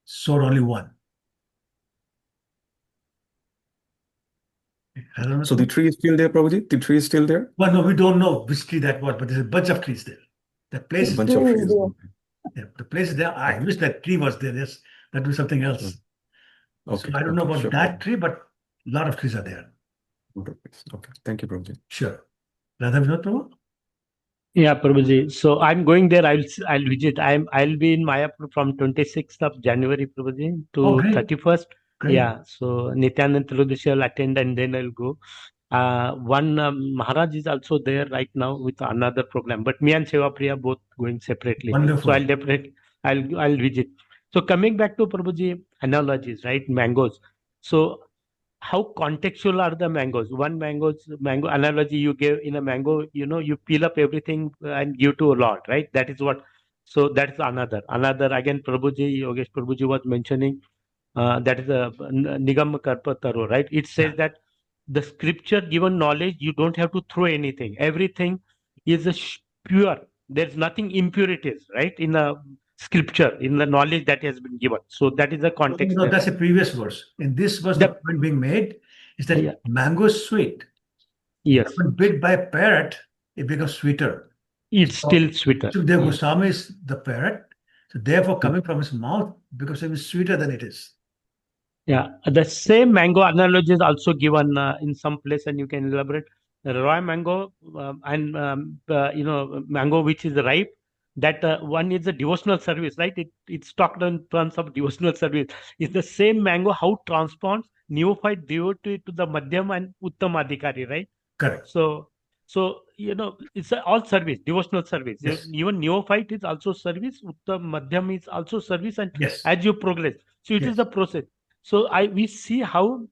Speaker 1: sowed only one. I don't know.
Speaker 4: So the tree is still there, Prabhuji? The tree is still there?
Speaker 1: Well, no, we don't know which tree that was, but there's a bunch of trees there. The place
Speaker 4: A
Speaker 1: is
Speaker 4: bunch of
Speaker 1: there.
Speaker 4: trees.
Speaker 1: Yeah, the place is there. I wish that tree was there. Yes, that was something else.
Speaker 4: Okay.
Speaker 1: So I don't know
Speaker 4: Okay.
Speaker 1: about
Speaker 4: Sure.
Speaker 1: that tree, but A lot of trees are there.
Speaker 4: Okay, thank you, Prabhuji.
Speaker 1: Sure. Radha Vinod Prabhu?
Speaker 11: Yeah, Prabhuji. So I'm going there. I'll visit. I'll be in Mayapur from 26th of January, Prabhuji,
Speaker 1: Oh,
Speaker 11: to
Speaker 1: great.
Speaker 11: 31st.
Speaker 1: Great.
Speaker 11: Yeah. So Nityanand Triyodashi I'll attend and then I'll go. One Maharaj is also there right now with another program, but me and Seva Priya both going separately. So
Speaker 1: Wonderful.
Speaker 11: I'll definitely I'll visit. So coming back to Prabhuji analogies, right? Mangoes. So how contextual are the mangoes? One mango analogy you gave in a mango, you peel up everything and give to a Lord, right? That is what. So that's another again. Prabhuji Yogesh Prabhuji was mentioning that is a Nigam Karpataro, right? It says that the scripture given knowledge, you don't have to throw anything. Everything is pure. There's nothing impurities, right? In the scripture, in the knowledge that has been given. So that is the context
Speaker 1: No,
Speaker 11: there.
Speaker 1: that's a previous verse. In this verse, the point being made is that
Speaker 11: Yeah.
Speaker 1: mango is sweet.
Speaker 11: Yes.
Speaker 1: When bit by a parrot, it becomes sweeter.
Speaker 11: It's still sweeter.
Speaker 1: Sukadeva
Speaker 11: Yes.
Speaker 1: Goswami is the parrot. So therefore, coming from his mouth becomes even sweeter than it is.
Speaker 11: Yeah, the same mango analogy is also given in some place, and you can elaborate. The raw mango and mango which is ripe. That one is a devotional service, right? It's talked in terms of devotional service. It's the same mango how transforms neophyte devotee to the madhyam and uttam adhikari, right?
Speaker 1: Correct.
Speaker 11: So it's all service, devotional service.
Speaker 1: Yes.
Speaker 11: Even neophyte is also service. Uttam madhyam is also service, and
Speaker 1: Yes.
Speaker 11: as you progress, so it is a process. So we see how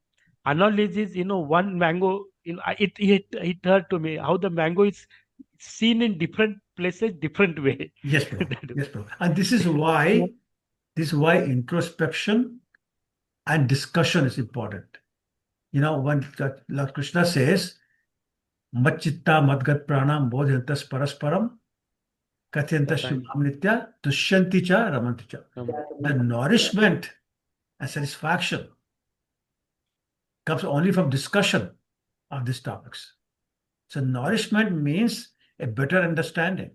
Speaker 11: analogies, one mango, it hurt to me how the mango is seen in different places, different way.
Speaker 1: Yes, bro. Yes, bro. And this is why introspection and discussion is important. When Lord Krishna says, Machitta Madgat Pranam Bodhantas Parasparam Kathyantas Shubham Nitya Tushyanti Cha Ramanti Cha. The nourishment and satisfaction comes only from discussion of these topics. So nourishment means a better understanding.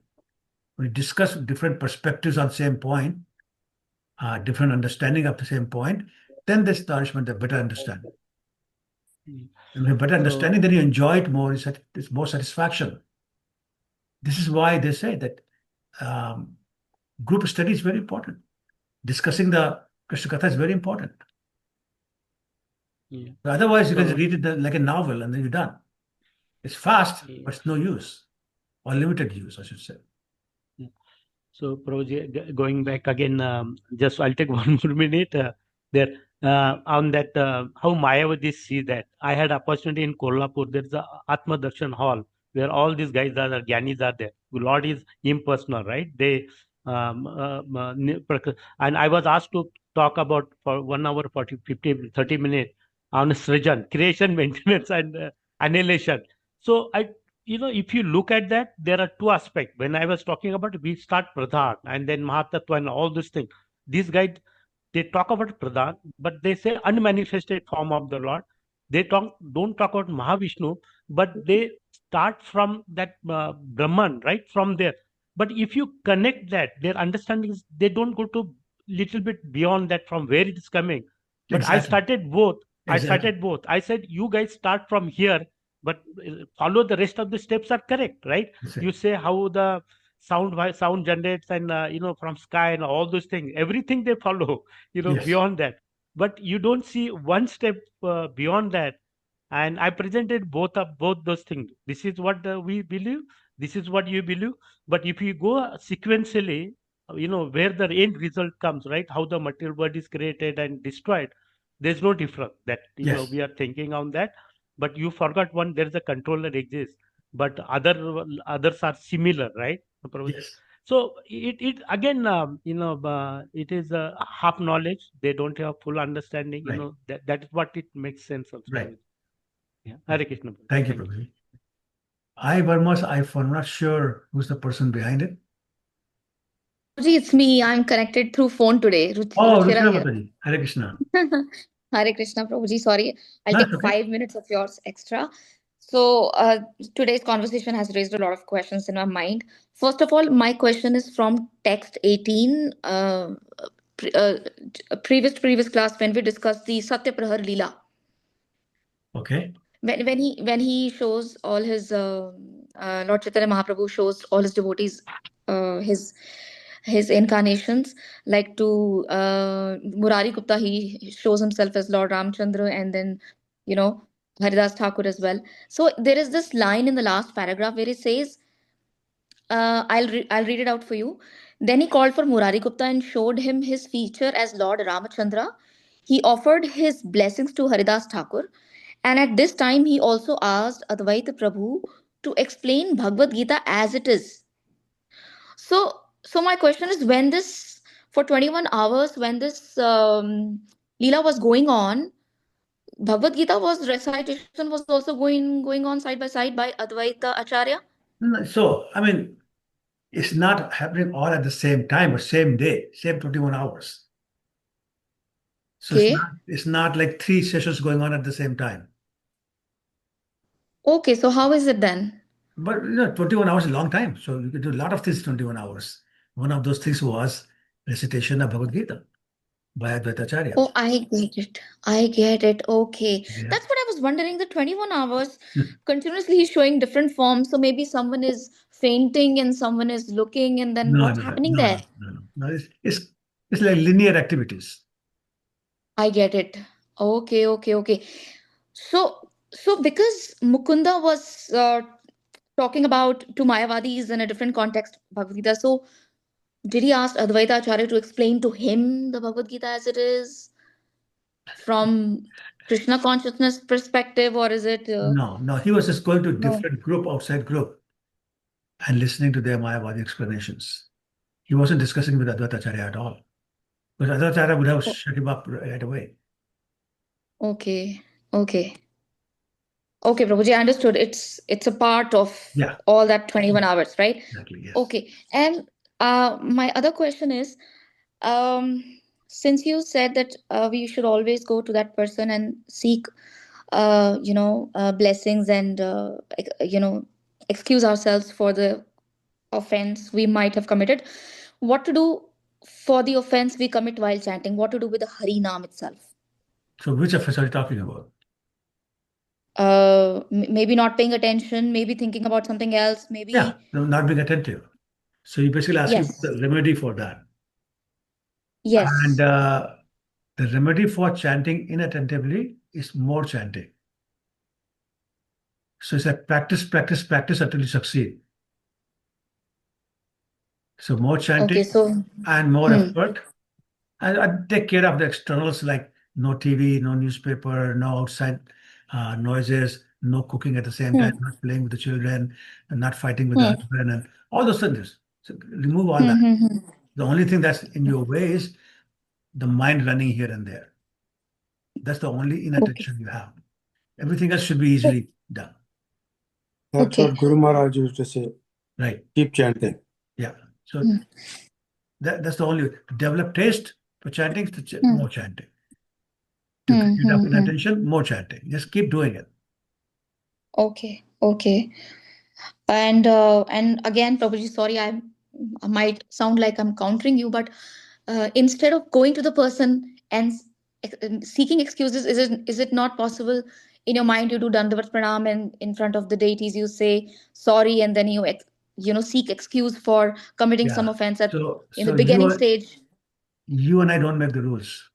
Speaker 1: We discuss different perspectives on same point, different understanding of the same point, then this nourishment, a better understanding. And with better understanding, then you enjoy it more, it's more satisfaction. This is why they say that group study is very important. Discussing the Krishna Katha is very important.
Speaker 11: Yeah.
Speaker 1: Otherwise, you can read it like a novel and then you're done. It's fast, but it's no use, or limited use, I should say.
Speaker 11: So, Prabhuji, going back again, just I'll take one more minute there on that how Mayavadis see that. I had opportunity in Kolhapur. There's a Atma Darshan hall where all these guys are Gyanis are there. The Lord is impersonal, right? They and I was asked to talk about for 1 hour 30 minutes on Srijan, creation, maintenance, and annihilation. So if you look at that, there are two aspects. When I was talking about, we start Pradhan and then Mahatattva and all these things. These guys, they talk about Pradhan, but they say unmanifested form of the Lord. They don't talk about Mahavishnu, but they start from that Brahman, right? From there. But if you connect that, their understanding is they don't go to little bit beyond that from where it is coming. But I
Speaker 1: Exactly.
Speaker 11: started both.
Speaker 1: Exactly.
Speaker 11: I said, you guys start from here, but follow the rest of the steps are correct, right? You say how the sound generates and from sky and all those things, everything they follow,
Speaker 1: Yes.
Speaker 11: beyond that. But you don't see one step beyond that. And I presented both those things. This is what we believe. This is what you believe. But if you go sequentially, where the end result comes, right? How the material world is created and destroyed. There's no difference that
Speaker 1: Yes.
Speaker 11: we are thinking on that. But you forgot one. There is a controller exists, but others are similar, right?
Speaker 1: Yes.
Speaker 11: So it again, it is half knowledge. They don't have full understanding.
Speaker 1: Right.
Speaker 11: That is what it makes sense also.
Speaker 1: Right.
Speaker 11: Yeah. Hare Krishna.
Speaker 1: Thank you, Prabhuji. I'm not sure who's the person behind it.
Speaker 6: Prabhuji, it's me. I'm connected through phone today.
Speaker 1: Oh,
Speaker 6: Ruchira
Speaker 1: Ruchira
Speaker 6: here.
Speaker 1: Mataji. Hare Krishna.
Speaker 6: Hare Krishna, Prabhuji. Sorry, I'll
Speaker 1: No,
Speaker 6: take
Speaker 1: it's okay.
Speaker 6: 5 minutes of yours extra. So, today's conversation has raised a lot of questions in my mind. First of all, my question is from text 18, previous class when we discussed the Satya Prahar Lila.
Speaker 1: Okay.
Speaker 6: When he shows all his Lord Chaitanya Mahaprabhu shows all his devotees his incarnations, like to Murari Gupta, he shows himself as Lord Ramchandra, and then you know Haridas Thakur as well. So there is this line in the last paragraph where he says, I'll read it out for you. Then he called for Murari Gupta and showed him his feature as Lord Ramachandra. He offered his blessings to Haridas Thakur, and at this time he also asked Advaita Prabhu to explain Bhagavad Gita as it is. So my question is, when this for 21 hours, when this Leela was going on, Bhagavad Gita was recitation was also going on side by side by Advaita Acharya.
Speaker 1: So, I mean, it's not happening all at the same time or same day, same 21 hours. So
Speaker 6: Okay.
Speaker 1: it's not like 3 sessions going on at the same time.
Speaker 6: Okay, so how is it then?
Speaker 1: But 21 hours is a long time. So you can do a lot of things in 21 hours. One of those things was recitation of Bhagavad Gita by Advaita Acharya.
Speaker 6: Oh, I get it. I get it. Okay.
Speaker 1: Yeah.
Speaker 6: That's what I was wondering. The 21 hours continuously he's showing different forms. So maybe someone is fainting and someone is looking, and then
Speaker 1: No,
Speaker 6: what's
Speaker 1: no, no,
Speaker 6: happening
Speaker 1: no,
Speaker 6: there?
Speaker 1: no. It's like linear activities.
Speaker 6: I get it. Okay, okay, okay. So because Mukunda was talking about to Mayavadis in a different context, Bhagavad Gita. So did he ask Advaita Acharya to explain to him the Bhagavad Gita as it is from Krishna consciousness perspective, or is it?
Speaker 1: No. He was just going to
Speaker 6: No.
Speaker 1: different group, outside group, and listening to their Mayavadi explanations. He wasn't discussing with Advaita Acharya at all. Because Advaita Acharya would have
Speaker 6: Oh,
Speaker 1: shut him up right away.
Speaker 6: okay, okay, okay, Prabhuji, I understood. It's a part of
Speaker 1: Yeah,
Speaker 6: all that 21 hours, right?
Speaker 1: exactly. Yes.
Speaker 6: Okay, and my other question is, um, since you said that we should always go to that person and seek, blessings and excuse ourselves for the offense we might have committed. What to do for the offense we commit while chanting? What to do with the Hari Nam itself?
Speaker 1: So which offense are you talking about?
Speaker 6: Maybe not paying attention, maybe thinking about something else,
Speaker 1: Yeah,
Speaker 6: maybe.
Speaker 1: not being attentive. So you basically asking for
Speaker 6: Yes,
Speaker 1: the remedy for that. And
Speaker 6: yes.
Speaker 1: the remedy for chanting inattentively is more chanting. So it's like practice until you succeed. So more chanting
Speaker 6: Okay, so
Speaker 1: and more
Speaker 6: hmm,
Speaker 1: effort. And take care of the externals like no TV, no newspaper, no outside noises, no cooking at the same time,
Speaker 6: hmm,
Speaker 1: not playing with the children, and not fighting with the
Speaker 6: hmm,
Speaker 1: husband, and all those things. So remove all
Speaker 6: hmm,
Speaker 1: that.
Speaker 6: hmm, hmm.
Speaker 1: The only thing that's in your way is the mind running here and there. That's the only
Speaker 6: Okay,
Speaker 1: inattention you have. Everything else should be easily done.
Speaker 9: That's
Speaker 6: okay.
Speaker 9: what Guru Maharaj used to say.
Speaker 1: Right.
Speaker 9: Keep chanting.
Speaker 1: Yeah. So
Speaker 6: Hmm,
Speaker 1: that's the only to develop taste for chanting,
Speaker 6: hmm,
Speaker 1: more chanting. To
Speaker 6: hmm,
Speaker 1: get up
Speaker 6: hmm,
Speaker 1: in
Speaker 6: hmm.
Speaker 1: attention, more chanting. Just keep doing it.
Speaker 6: Okay, okay. And again, Prabhuji, sorry, I might sound like I'm countering you, but instead of going to the person and seeking excuses, is it not possible in your mind you do Dandavat Pranam, and in front of the deities you say sorry, and then you seek excuse for committing some
Speaker 1: Yeah.
Speaker 6: offense
Speaker 1: So
Speaker 6: in the
Speaker 1: so
Speaker 6: beginning stage?
Speaker 1: you and I don't make the rules.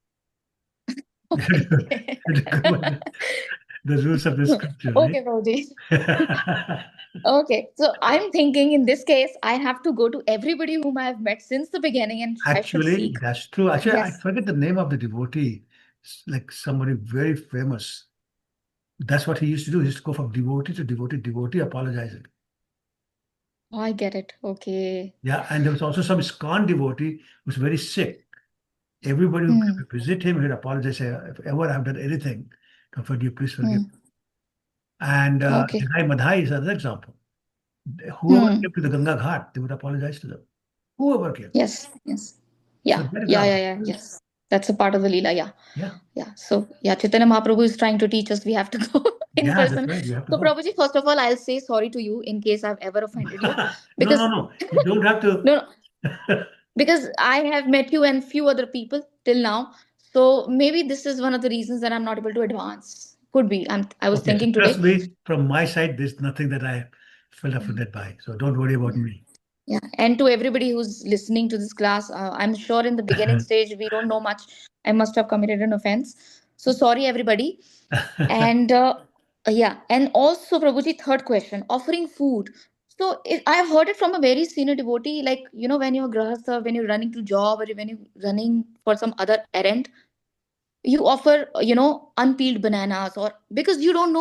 Speaker 1: We have to
Speaker 6: Okay.
Speaker 1: we have to go by the rules of the scripture, right?
Speaker 6: Okay, Prabhuji. Okay, so I'm thinking in this case, I have to go to everybody whom I have met since the beginning, and I should
Speaker 1: Actually,
Speaker 6: seek.
Speaker 1: that's true. Actually, I
Speaker 6: Yes.
Speaker 1: forget the name of the devotee. It's like somebody very famous. That's what he used to do. He used to go from devotee to devotee, devotee apologizing.
Speaker 6: Oh, I get it. Okay.
Speaker 1: Yeah, and there was also some ISKCON devotee who was very sick. Everybody who came
Speaker 6: Hmm.
Speaker 1: to visit him, he'd apologize, say, if ever I've done anything, comfort you, please forgive.
Speaker 6: Hmm.
Speaker 1: And
Speaker 6: Okay.
Speaker 1: Jai Madhai is another example. Whoever
Speaker 6: Hmm.
Speaker 1: came to the Ganga Ghat, they would apologize to them. Whoever came.
Speaker 6: Yes. Yes.
Speaker 1: So
Speaker 6: Yeah.
Speaker 1: that
Speaker 6: Yeah.
Speaker 1: example.
Speaker 6: Yeah. Yeah. Yes. That's a part of the Leela. Yeah.
Speaker 1: Yeah.
Speaker 6: Yeah. So yeah, Chaitanya Mahaprabhu is trying to teach us we have to go in
Speaker 1: Yeah, that's
Speaker 6: person.
Speaker 1: right. You have to
Speaker 6: So
Speaker 1: go.
Speaker 6: Prabhuji, first of all, I'll say sorry to you in case I've ever offended you,
Speaker 1: No, no,
Speaker 6: because
Speaker 1: no. You don't have to.
Speaker 6: no, no, because I have met you and few other people till now. So maybe this is one of the reasons that I'm not able to advance Could be. I was
Speaker 1: Okay, so
Speaker 6: thinking
Speaker 1: trust
Speaker 6: today.
Speaker 1: me, from my side, there's nothing that I felt offended by. So don't worry about me.
Speaker 6: Yeah, and to everybody who's listening to this class, I'm sure in the beginning stage we don't know much. I must have committed an offense. So sorry, everybody. And yeah, and also Prabhuji, third question, offering food. So I've heard it from a very senior devotee, like when you're grahastha, when you're running to job, or when you're running for some other errand, you offer unpeeled bananas, or because you don't know